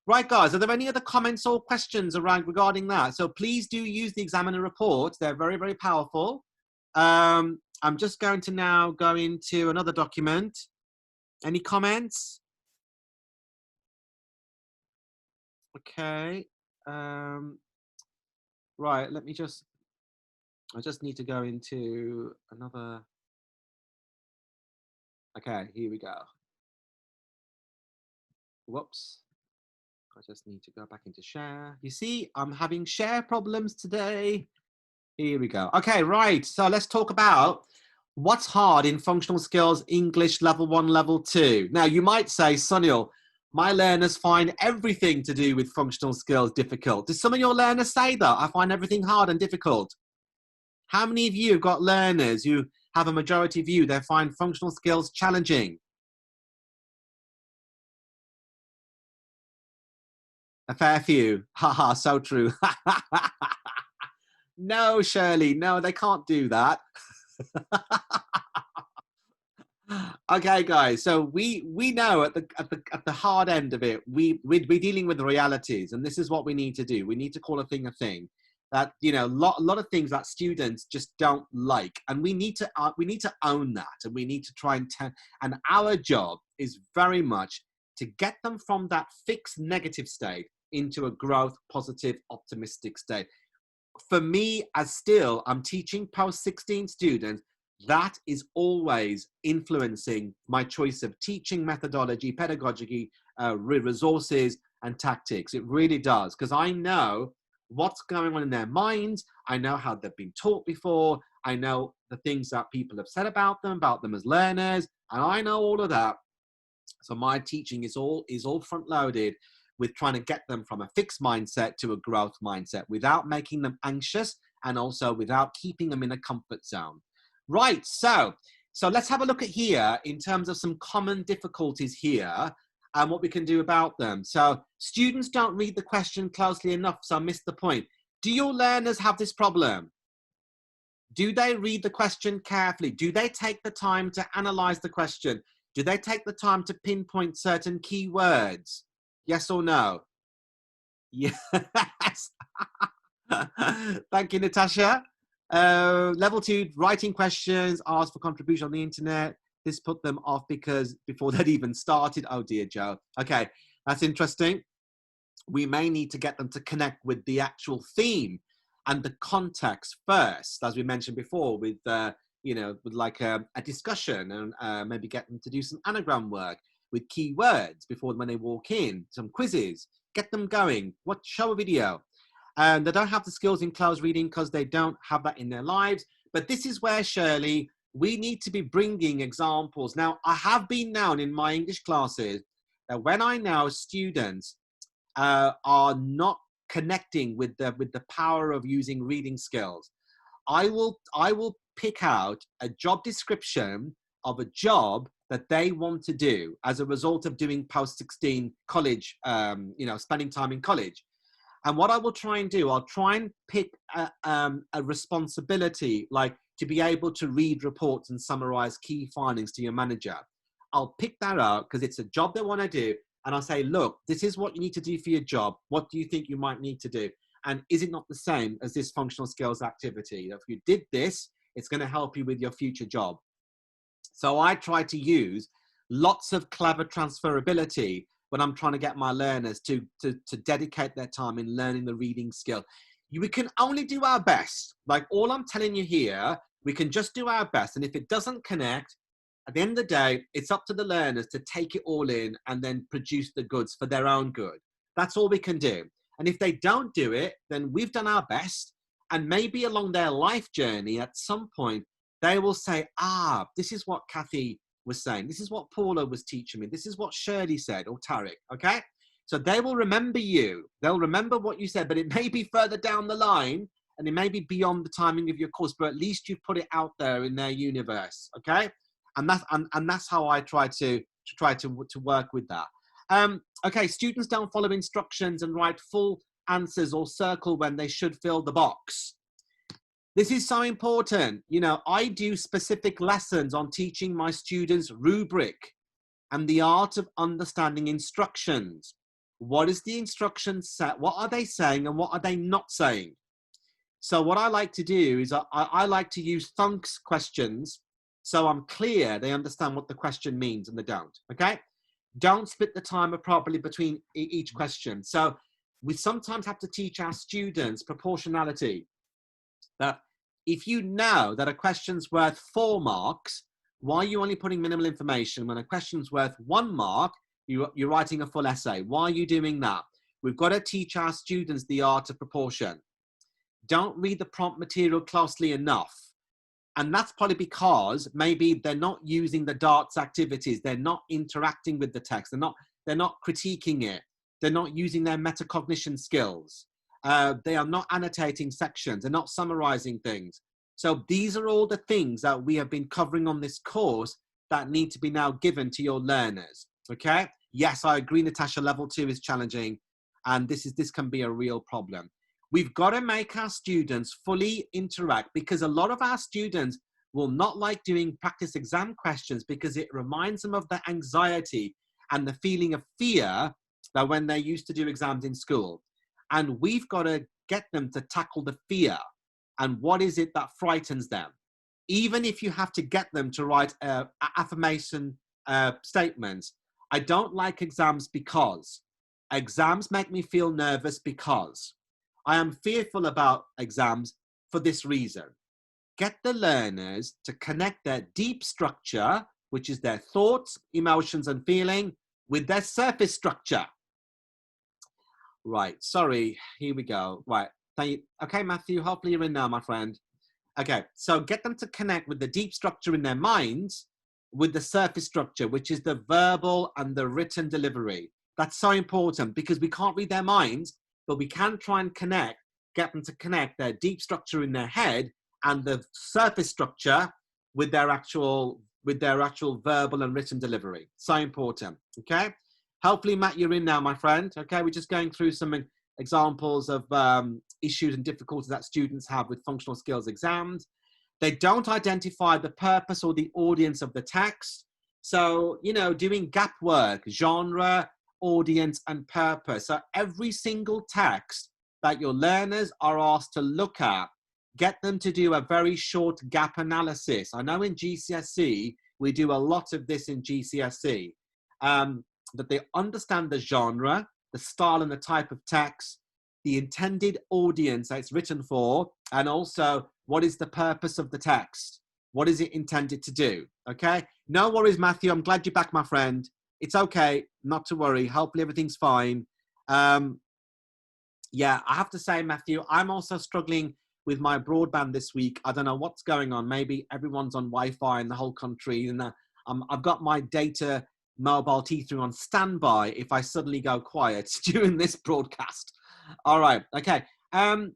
Right, guys, are there any other comments or questions regarding that? So please do use the examiner reports. They're very, very powerful. I'm just going to now go into another document. Any comments? Okay. Right, I just need to go into another. Okay, here we go. Whoops. I just need to go back into share. You see, I'm having share problems today. Here we go. Okay, right. So let's talk about what's hard in functional skills, English level 1, level 2. Now, you might say, Sunil, my learners find everything to do with functional skills difficult. Do some of your learners say that? I find everything hard and difficult. How many of you have got learners who have a majority view they find functional skills challenging? A fair few. Haha, so true. No, Shirley, no, they can't do that. Okay, guys. So we know at the hard end of it, we're dealing with the realities, and this is what we need to do. We need to call a thing a thing. That, you know, a lot of things that students just don't like, and we need to own that, and we need to try and our job is very much to get them from that fixed negative state into a growth, positive, optimistic state. For me, I'm teaching post-16 students, that is always influencing my choice of teaching methodology, pedagogy, resources, and tactics. It really does, because I know what's going on in their minds. I know how they've been taught before. I know the things that people have said about them as learners, and I know all of that. So my teaching is all front-loaded with trying to get them from a fixed mindset to a growth mindset without making them anxious, and also without keeping them in a comfort zone. Right, so let's have a look at here in terms of some common difficulties here and what we can do about them. So students don't read the question closely enough, so I missed the point. Do your learners have this problem? Do they read the question carefully? Do they take the time to analyze the question? Do they take the time to pinpoint certain keywords? Yes or no? Yes. Thank you, Natasha. Level 2, writing questions, ask for contribution on the internet. This put them off because before they'd even started. Oh dear, Joe. Okay, that's interesting. We may need to get them to connect with the actual theme and the context first, as we mentioned before, with with like a discussion, and maybe get them to do some anagram work with keywords before when they walk in, some quizzes, get them going. Show a video. They don't have the skills in close reading because they don't have that in their lives. But this is where, Shirley, we need to be bringing examples. Now, I have been known in my English classes that when I know students are not connecting with the power of using reading skills, I will pick out a job description of a job that they want to do as a result of doing post-16 college, spending time in college. And what I will try and do, I'll try and pick a responsibility, like to be able to read reports and summarize key findings to your manager. I'll pick that out because it's a job they want to do. And I'll say, look, this is what you need to do for your job. What do you think you might need to do? And is it not the same as this functional skills activity? If you did this, it's going to help you with your future job. So I try to use lots of clever transferability when I'm trying to get my learners to dedicate their time in learning the reading skill. We can only do our best. Like all I'm telling you here, we can just do our best. And if it doesn't connect, at the end of the day, it's up to the learners to take it all in and then produce the goods for their own good. That's all we can do. And if they don't do it, then we've done our best. And maybe along their life journey, at some point, they will say, this is what Kathy was saying. This is what Paula was teaching me. This is what Shirley said, or Tarek, okay? So they will remember you. They'll remember what you said, but it may be further down the line, and it may be beyond the timing of your course, but at least you put it out there in their universe, okay? And that's how I try to work with that. Okay, students don't follow instructions and write full answers or circle when they should fill the box. This is so important. You know, I do specific lessons on teaching my students rubric and the art of understanding instructions. What is the instruction set? What are they saying and what are they not saying? So what I like to do is I like to use Thunks questions so I'm clear they understand what the question means and they don't, okay? Don't split the time appropriately between each question. So we sometimes have to teach our students proportionality. That if you know that a question's worth 4 marks, why are you only putting minimal information? When a question's worth 1 mark, you're writing a full essay. Why are you doing that? We've got to teach our students the art of proportion. Don't read the prompt material closely enough. And that's probably because maybe they're not using the darts activities. They're not interacting with the text. They're not critiquing it. They're not using their metacognition skills. They are not annotating sections. They're not summarizing things. So these are all the things that we have been covering on this course that need to be now given to your learners. Okay. Yes, I agree, Natasha, level 2 is challenging, and this can be a real problem. We've got to make our students fully interact, because a lot of our students will not like doing practice exam questions because it reminds them of the anxiety and the feeling of fear that when they used to do exams in school. And we've got to get them to tackle the fear and what is it that frightens them. Even if you have to get them to write affirmation statements. I don't like exams because. Exams make me feel nervous because. I am fearful about exams for this reason. Get the learners to connect their deep structure, which is their thoughts, emotions, and feeling, with their surface structure. Right, sorry, here we go. Right, thank you. Okay, Matthew, hopefully you're in now, my friend. Okay, so get them to connect with the deep structure in their minds with the surface structure, which is the verbal and the written delivery. That's so important because we can't read their minds, but we can try and get them to connect their deep structure in their head and the surface structure with their actual verbal and written delivery. So important, okay? Hopefully, Matt, you're in now, my friend. Okay, we're just going through some examples of issues and difficulties that students have with functional skills exams. They don't identify the purpose or the audience of the text. So, you know, doing gap work, genre, audience, and purpose. So every single text that your learners are asked to look at, get them to do a very short gap analysis. I know in GCSE, we do a lot of this in GCSE, that they understand the genre, the style and the type of text, the intended audience that it's written for, and also what is the purpose of the text? What is it intended to do? Okay, no worries, Matthew. I'm glad you're back, my friend. It's okay, not to worry. Hopefully everything's fine. Yeah, I have to say, Matthew, I'm also struggling with my broadband this week. I don't know what's going on. Maybe everyone's on Wi-Fi in the whole country, and I've got my data mobile T3 on standby if I suddenly go quiet during this broadcast. All right, okay.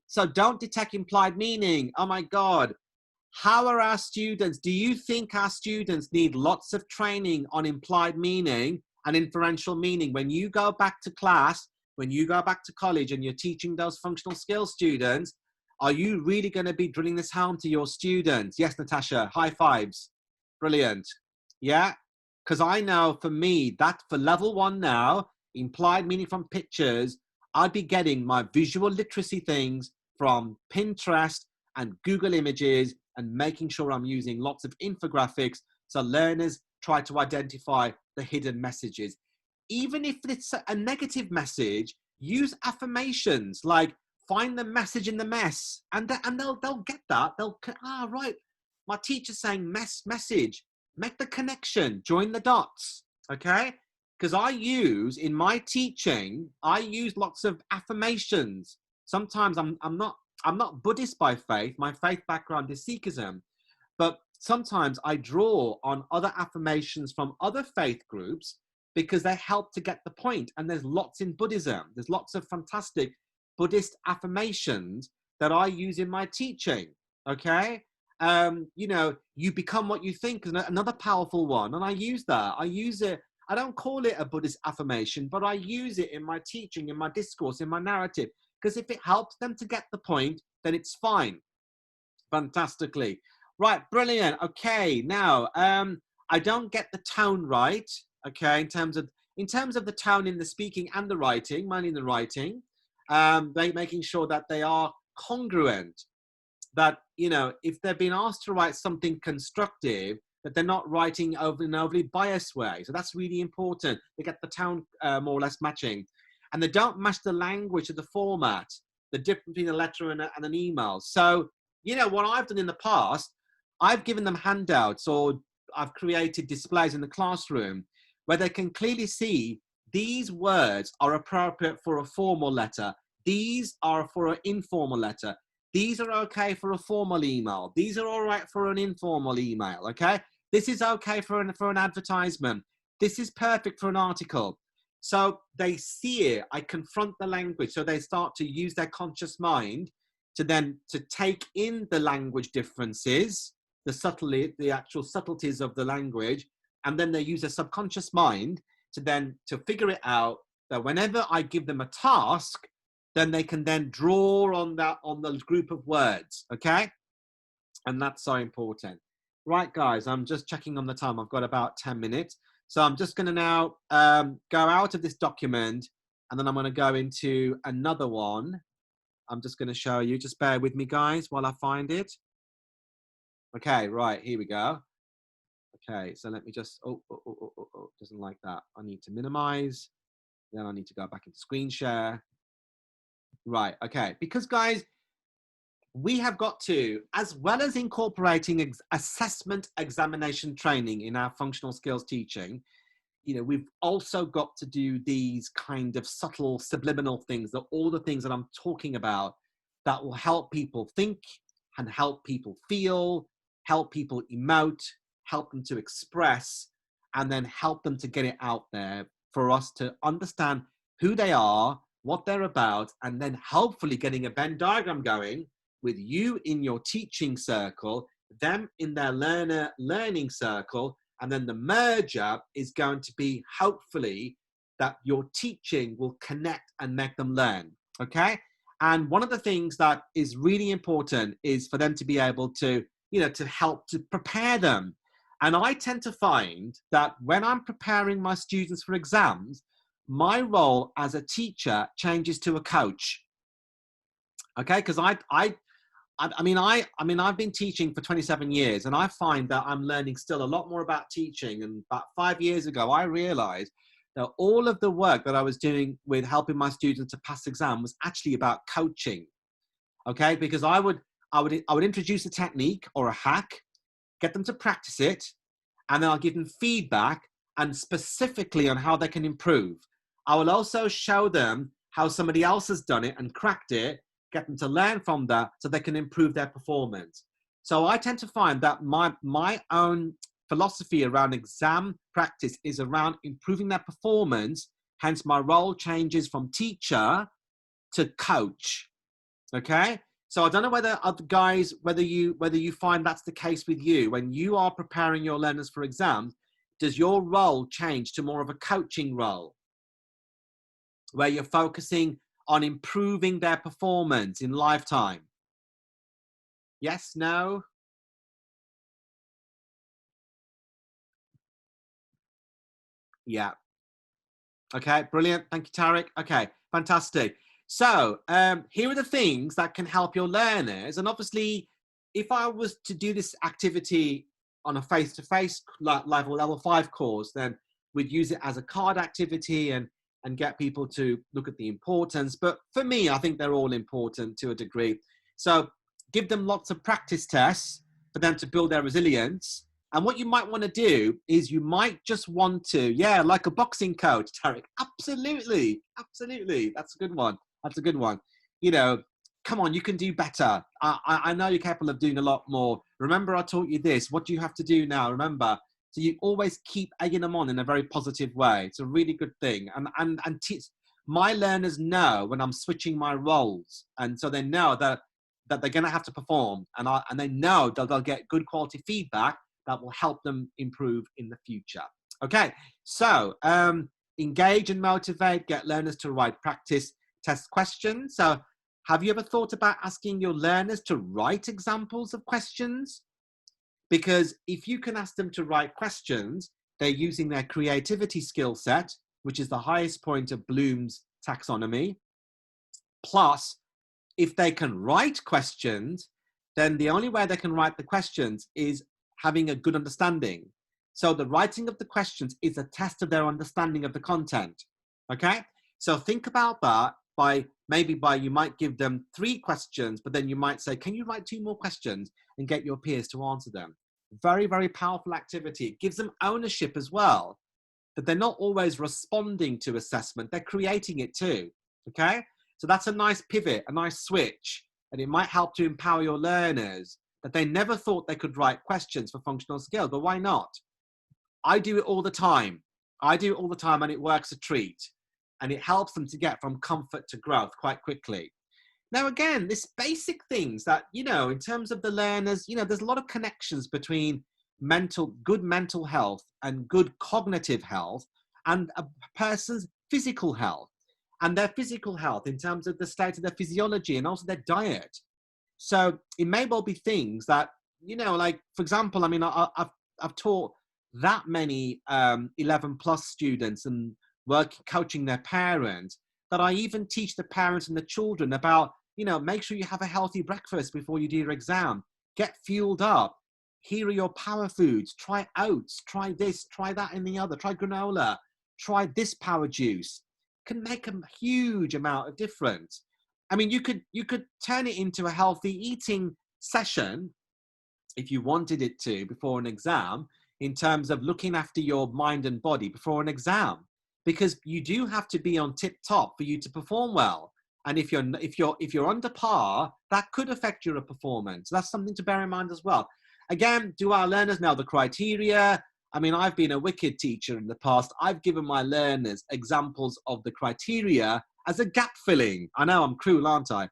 So don't detect implied meaning. Oh my God. How are our students? Do you think our students need lots of training on implied meaning and inferential meaning? When you go back to class, when you go back to college and you're teaching those functional skills students, are you really going to be drilling this home to your students? Yes, Natasha, high fives. Brilliant. Yeah, because I know for me, that for level 1 now, implied meaning from pictures, I'd be getting my visual literacy things from Pinterest and Google Images and making sure I'm using lots of infographics so learners try to identify the hidden messages. Even if it's a negative message, use affirmations like find the message in the mess, and they'll get that. They'll, right, my teacher's saying message, make the connection, join the dots, okay? Because I use, in my teaching, I use lots of affirmations. Sometimes I'm not Buddhist by faith. My faith background is Sikhism. But sometimes I draw on other affirmations from other faith groups because they help to get the point. And there's lots in Buddhism. There's lots of fantastic Buddhist affirmations that I use in my teaching, okay? You know, you become what you think is another powerful one. And I use that. I use it. I don't call it a Buddhist affirmation, but I use it in my teaching, in my discourse, in my narrative. Because if it helps them to get the point, then it's fine. Fantastically. Right, brilliant. Okay, now, I don't get the tone right, okay, in terms of the tone in the speaking and the writing, mainly in the writing, making sure that they are congruent, that, you know, if they've been asked to write something constructive, that they're not writing in an overly biased way. So that's really important. They get the tone more or less matching. And they don't match the language to the format, the difference between a letter and an email. So, you know, what I've done in the past, I've given them handouts or I've created displays in the classroom where they can clearly see these words are appropriate for a formal letter. These are for an informal letter. These are okay for a formal email. These are all right for an informal email, okay? This is okay for an advertisement. This is perfect for an article. So they see it, I confront the language, so they start to use their conscious mind to take in the language differences, the actual subtleties of the language, and then they use their subconscious mind to figure it out, that whenever I give them a task, then they can then draw on the group of words, okay? And that's so important. Right, guys, I'm just checking on the time. I've got about 10 minutes. So I'm just gonna now go out of this document, and then I'm gonna go into another one. I'm just gonna show you, just bear with me, guys, while I find it. Okay, right, here we go. Okay, so let me just, doesn't like that. I need to minimize. Then I need to go back into screen share. Right, okay, because guys, we have got to, as well as incorporating assessment examination training in our functional skills teaching, you know, we've also got to do these kind of subtle subliminal things, that all the things that I'm talking about that will help people think and help people feel, help people emote, help them to express, and then help them to get it out there for us to understand who they are, what they're about, and then hopefully getting a Venn diagram going with you in your teaching circle, them in their learning circle, and then the merger is going to be hopefully that your teaching will connect and make them learn, okay? And one of the things that is really important is for them to be able to, you know, to help to prepare them. And I tend to find that when I'm preparing my students for exams, my role as a teacher changes to a coach. Okay, because I mean, I've been teaching for 27 years, and I find that I'm learning still a lot more about teaching. And about 5 years ago, I realized that all of the work that I was doing with helping my students to pass exam was actually about coaching. Okay, because I would introduce a technique or a hack, get them to practice it, and then I'll give them feedback and specifically on how they can improve. I will also show them how somebody else has done it and cracked it, get them to learn from that so they can improve their performance. So I tend to find that my own philosophy around exam practice is around improving their performance. Hence my role changes from teacher to coach. Okay. So I don't know whether other guys, whether you find that's the case with you when you are preparing your learners for exams. Does your role change to more of a coaching role, where you're focusing on improving their performance in lifetime? Yes, no? Yeah. Okay, brilliant. Thank you, Tarek. Okay, fantastic. So here are the things that can help your learners. And obviously, if I was to do this activity on a face-to-face level 5 course, then we'd use it as a card activity and get people to look at the importance. But for me, I think they're all important to a degree. So give them lots of practice tests for them to build their resilience. And what you might want to do is you might just want to, yeah, like a boxing coach, Tarek. Absolutely. Absolutely. That's a good one. That's a good one. You know, come on, you can do better. I know you're capable of doing a lot more. Remember, I taught you this. What do you have to do now? Remember. So you always keep egging them on in a very positive way. It's a really good thing. And my learners know when I'm switching my roles. And so they know that they're going to have to perform. And they know that they'll get good quality feedback that will help them improve in the future. Okay, so engage and motivate, get learners to write practice test questions. So have you ever thought about asking your learners to write examples of questions? Because if you can ask them to write questions, they're using their creativity skill set, which is the highest point of Bloom's taxonomy. Plus, if they can write questions, then the only way they can write the questions is having a good understanding. So the writing of the questions is a test of their understanding of the content. Okay? So think about that you might give them 3 questions, but then you might say, can you write 2 more questions and get your peers to answer them? Very, very powerful activity. It gives them ownership as well, that they're not always responding to assessment, they're creating it too. Okay? So that's a nice pivot, a nice switch, and it might help to empower your learners that they never thought they could write questions for functional skills, but why not? I do it all the time. And it works a treat. And it helps them to get from comfort to growth quite quickly. Now, again, this basic things that, you know, in terms of the learners, you know, there's a lot of connections between good mental health and good cognitive health and a person's physical health, and their physical health in terms of the state of their physiology and also their diet. So it may well be things that, you know, like, for example, I mean, I've taught that many 11 plus students and coaching their parents, that I even teach the parents and the children about, you know, make sure you have a healthy breakfast before you do your exam, get fueled up, here are your power foods, try oats, try this, try that and the other, try granola, try this power juice. Can make a huge amount of difference. I mean, you could turn it into a healthy eating session if you wanted it to before an exam, in terms of looking after your mind and body before an exam, because you do have to be on tip top for you to perform well. And if you're under par, that could affect your performance. That's something to bear in mind as well. Again, do our learners know the criteria? I mean, I've been a wicked teacher in the past. I've given my learners examples of the criteria as a gap filling. I know I'm cruel, aren't I?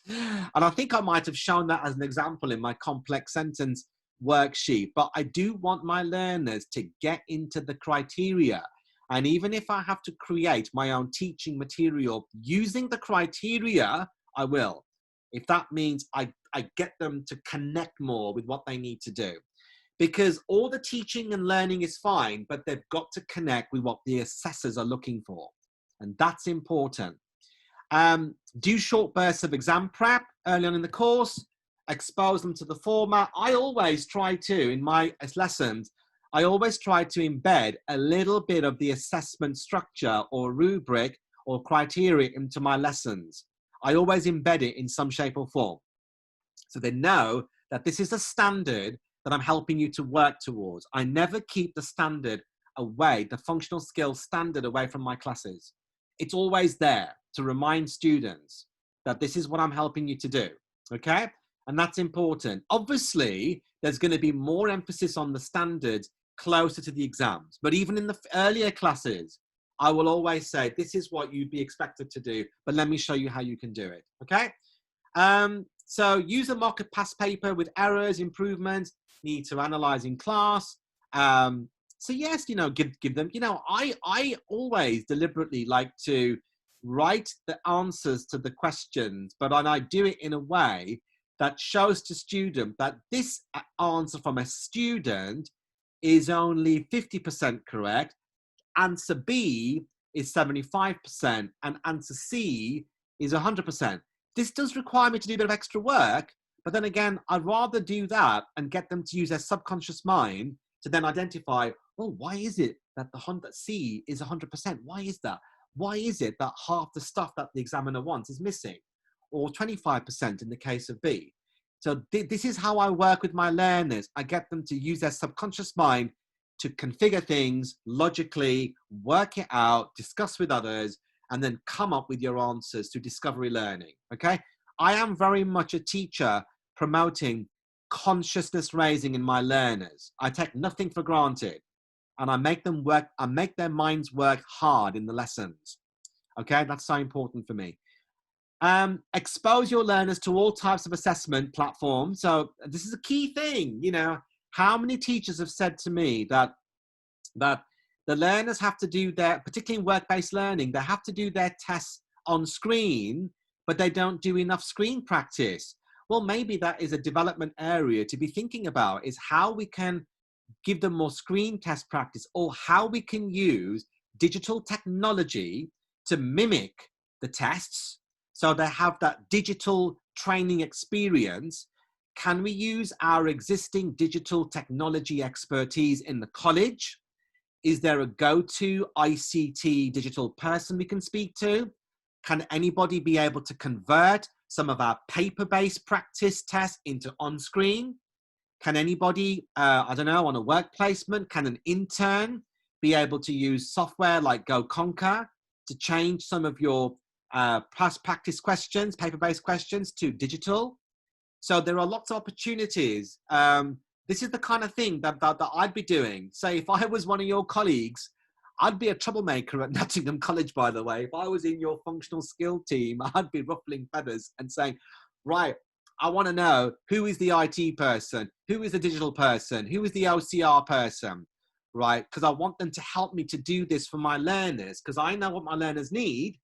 And I think I might have shown that as an example in my complex sentence worksheet. But I do want my learners to get into the criteria. And even if I have to create my own teaching material using the criteria, I will. If that means I get them to connect more with what they need to do. Because all the teaching and learning is fine, but they've got to connect with what the assessors are looking for. And that's important. Do short bursts of exam prep early on in the course, expose them to the format. I always try to, in my lessons, I always try to embed a little bit of the assessment structure or rubric or criteria into my lessons. I always embed it in some shape or form. So they know that this is a standard that I'm helping you to work towards. I never keep the standard away, the functional skills standard away from my classes. It's always there to remind students that this is what I'm helping you to do, okay? And that's important. Obviously, there's going to be more emphasis on the standards closer to the exams. But even in the earlier classes, I will always say, this is what you'd be expected to do, but let me show you how you can do it, okay? So use a mock past paper with errors, improvements, need to analyze in class. So yes, you know, give them, you know, I always deliberately like to write the answers to the questions, but I do it in a way that shows to student that this answer from a student is only 50% correct. Answer B is 75% and answer C is 100%. This does require me to do a bit of extra work, but then again, I'd rather do that and get them to use their subconscious mind to then identify, oh, why is it that the C is 100%? Why is that? Why is it that half the stuff that the examiner wants is missing? Or 25% in the case of B. So this is how I work with my learners. I get them to use their subconscious mind to configure things logically, work it out, discuss with others, and then come up with your answers to discovery learning, okay? I am very much a teacher promoting consciousness raising in my learners. I take nothing for granted, and I make them work, I make their minds work hard in the lessons, okay? That's so important for me. Expose your learners to all types of assessment platforms. So this is a key thing, you know. How many teachers have said to me that the learners have to do their, particularly in work-based learning, they have to do their tests on screen, but they don't do enough screen practice. Well, maybe that is a development area to be thinking about, is how we can give them more screen test practice, or how we can use digital technology to mimic the tests so they have that digital training experience. Can we use our existing digital technology expertise in the college? Is there a go-to ICT digital person we can speak to? Can anybody be able to convert some of our paper-based practice tests into on-screen? Can anybody, I don't know, on a work placement, can an intern be able to use software like Go Conquer to change some of your past practice questions, paper-based questions, to digital? So there are lots of opportunities. This is the kind of thing that I'd be doing. Say, if I was one of your colleagues, I'd be a troublemaker at Nottingham College, by the way. If I was in your functional skill team, I'd be ruffling feathers and saying, right, I want to know who is the IT person, who is the digital person, who is the OCR person, right? Because I want them to help me to do this for my learners, because I know what my learners need.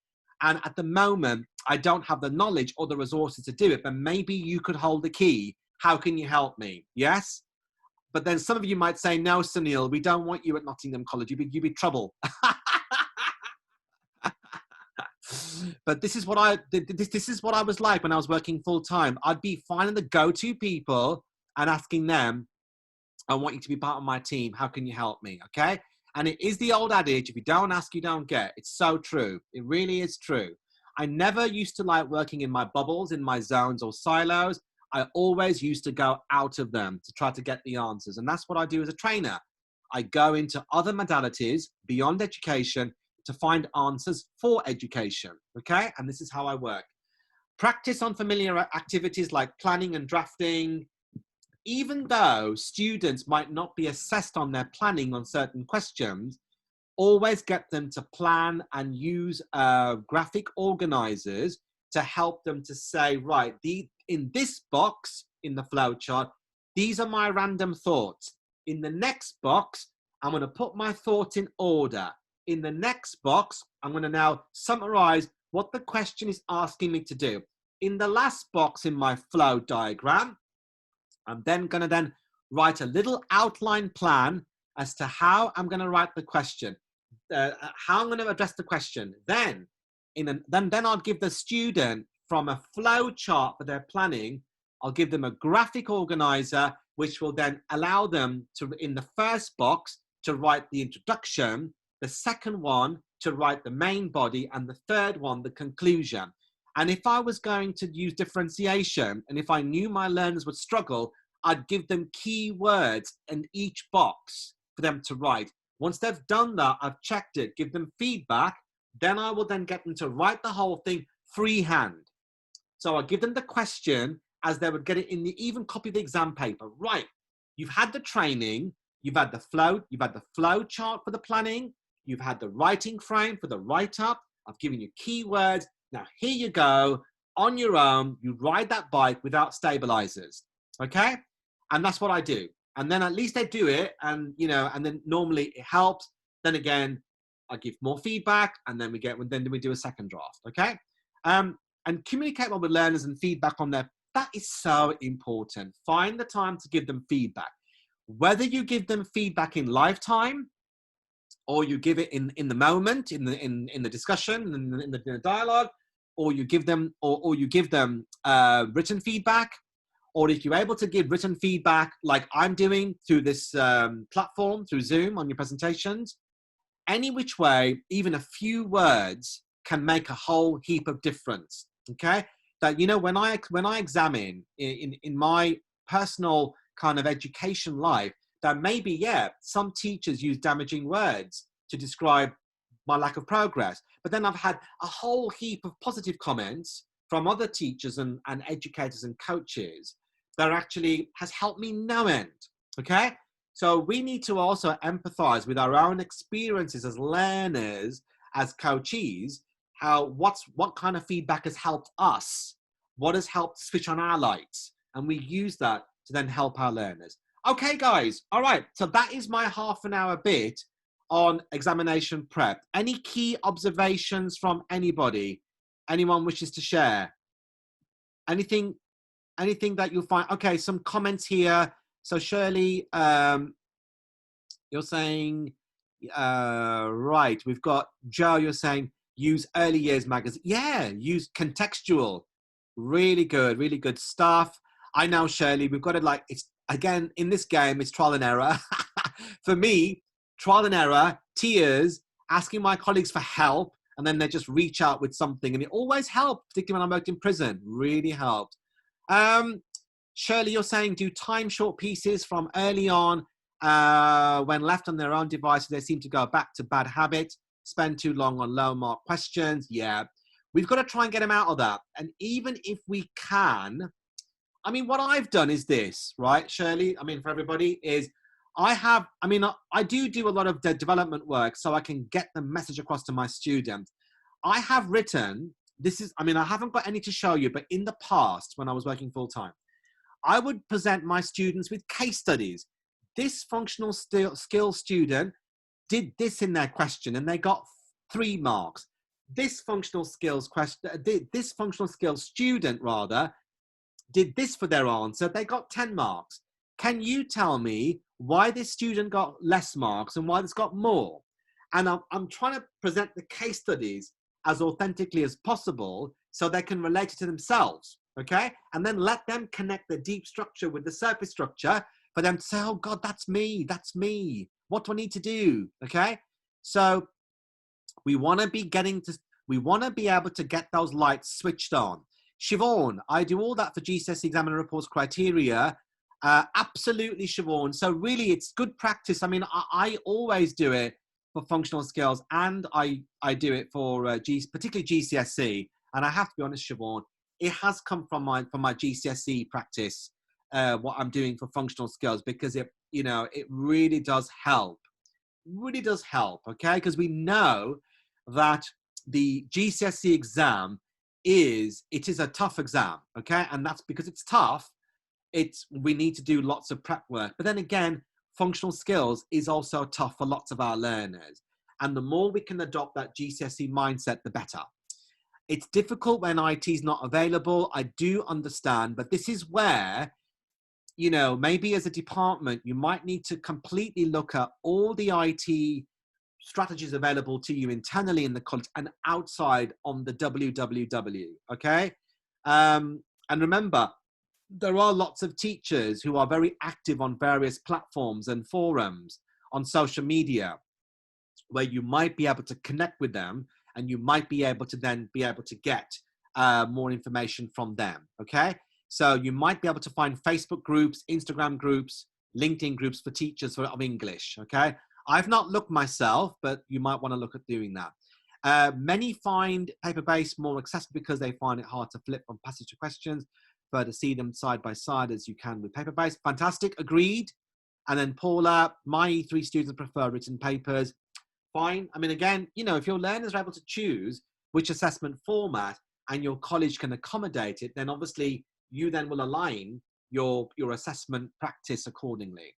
And at the moment, I don't have the knowledge or the resources to do it, but maybe you could hold the key. How can you help me? Yes? But then some of you might say, no, Sunil, we don't want you at Nottingham College. You'd be trouble. But this is what I was like when I was working full time. I'd be finding the go-to people and asking them, I want you to be part of my team. How can you help me? Okay. And it is the old adage, if you don't ask, you don't get. It's so true. It really is true. I never used to like working in my bubbles, in my zones or silos. I always used to go out of them to try to get the answers. And that's what I do as a trainer. I go into other modalities beyond education to find answers for education. Okay. And this is how I work. Practice on familiar activities like planning and drafting. Even though students might not be assessed on their planning on certain questions, always get them to plan and use graphic organizers to help them to say, right, in this box, in the flowchart, these are my random thoughts. In the next box, I'm going to put my thoughts in order. In the next box, I'm going to now summarize what the question is asking me to do. In the last box in my flow diagram, I'm then going to write a little outline plan as to how I'm going to write the question, how I'm going to address the question. Then I'll give the student from a flow chart for their planning, I'll give them a graphic organizer, which will then allow them to, in the first box, to write the introduction, the second one to write the main body, and the third one, the conclusion. And if I was going to use differentiation, and if I knew my learners would struggle, I'd give them key words in each box for them to write. Once they've done that, I've checked it, give them feedback, then I will then get them to write the whole thing freehand. So I give them the question as they would get it in the even copy of the exam paper. Right, you've had the training, you've had the flow chart for the planning, you've had the writing frame for the write-up, I've given you keywords. Now here you go, on your own, you ride that bike without stabilizers, okay? And that's what I do. And then at least they do it, and and then normally it helps. Then again, I give more feedback, and then we do a second draft, okay? And communicate well with learners and feedback on their, that is so important. Find the time to give them feedback. Whether you give them feedback in lifetime, or you give it in the moment, in the discussion, in the dialogue, or you give them written feedback, or if you're able to give written feedback like I'm doing through this platform, through Zoom on your presentations, any which way, even a few words can make a whole heap of difference. Okay, that when I examine in my personal kind of education life, that maybe some teachers use damaging words to describe my lack of progress, but then I've had a whole heap of positive comments from other teachers and educators and coaches that actually has helped me no end. Okay, so we need to also empathize with our own experiences as learners, as coachees, what kind of feedback has helped us, what has helped switch on our lights, and we use that to then help our learners. Okay, guys, all right, so that is my half an hour bit on examination prep. Any key observations from anybody? Anyone wishes to share? Anything that you'll find? Okay, some comments here. So Shirley, you're saying, right, we've got Joe, you're saying, use early years magazine. Yeah, use contextual. Really good stuff. I know, Shirley, we've got it it's, again, in this game, it's trial and error. For me, trial and error, tears, asking my colleagues for help, and then they just reach out with something. And it always helped, particularly when I worked in prison. Really helped. Shirley, you're saying do time short pieces from early on. When left on their own devices, they seem to go back to bad habits, spend too long on low mark questions. Yeah, we've got to try and get them out of that. And even if we can, I mean, what I've done is this, right, Shirley? I mean, for everybody is I do a lot of the development work so I can get the message across to my students. I have written, I haven't got any to show you, but in the past, when I was working full time, I would present my students with case studies. This functional skill student did this in their question and they got 3 marks. This functional skills student did this for their answer. They got 10 marks. Can you tell me why this student got less marks and why this got more? And I'm trying to present the case studies as authentically as possible so they can relate it to themselves, okay? And then let them connect the deep structure with the surface structure for them to say, oh God, that's me. What do I need to do, okay? So we want to be able to get those lights switched on. Siobhan, I do all that for GCSE examiner reports criteria. Absolutely, Siobhan. So really, it's good practice. I mean, I always do it for functional skills, and I do it for particularly GCSE. And I have to be honest, Siobhan, it has come from my GCSE practice, what I'm doing for functional skills, because it really does help. Really does help, okay? Because we know that the GCSE exam is a tough exam, okay? And that's because it's tough. We need to do lots of prep work. But then again, functional skills is also tough for lots of our learners. And the more we can adopt that GCSE mindset, the better. It's difficult when IT is not available. I do understand, but this is where, maybe as a department, you might need to completely look at all the IT strategies available to you internally in the college and outside on the www, okay? And remember, there are lots of teachers who are very active on various platforms and forums on social media where you might be able to connect with them and you might be able to then get more information from them, okay? So you might be able to find Facebook groups, Instagram groups, LinkedIn groups for teachers of English, okay? I've not looked myself, but you might want to look at doing that. Many find paper-based more accessible because they find it hard to flip from passage to questions, but to see them side by side as you can with paper-based. Fantastic, agreed. And then Paula, my E3 students prefer written papers. Fine. I mean, again, if your learners are able to choose which assessment format and your college can accommodate it, then obviously you then will align your assessment practice accordingly.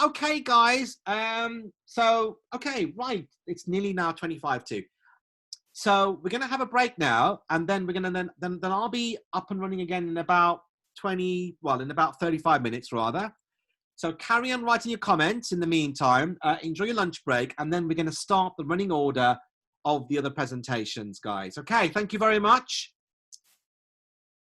Okay, guys. Okay, right. It's nearly now 25 to. So we're going to have a break now, and then we're going to then I'll be up and running again in about 35 minutes rather. So carry on writing your comments in the meantime. Enjoy your lunch break, and then we're going to start the running order of the other presentations, guys. Okay, thank you very much.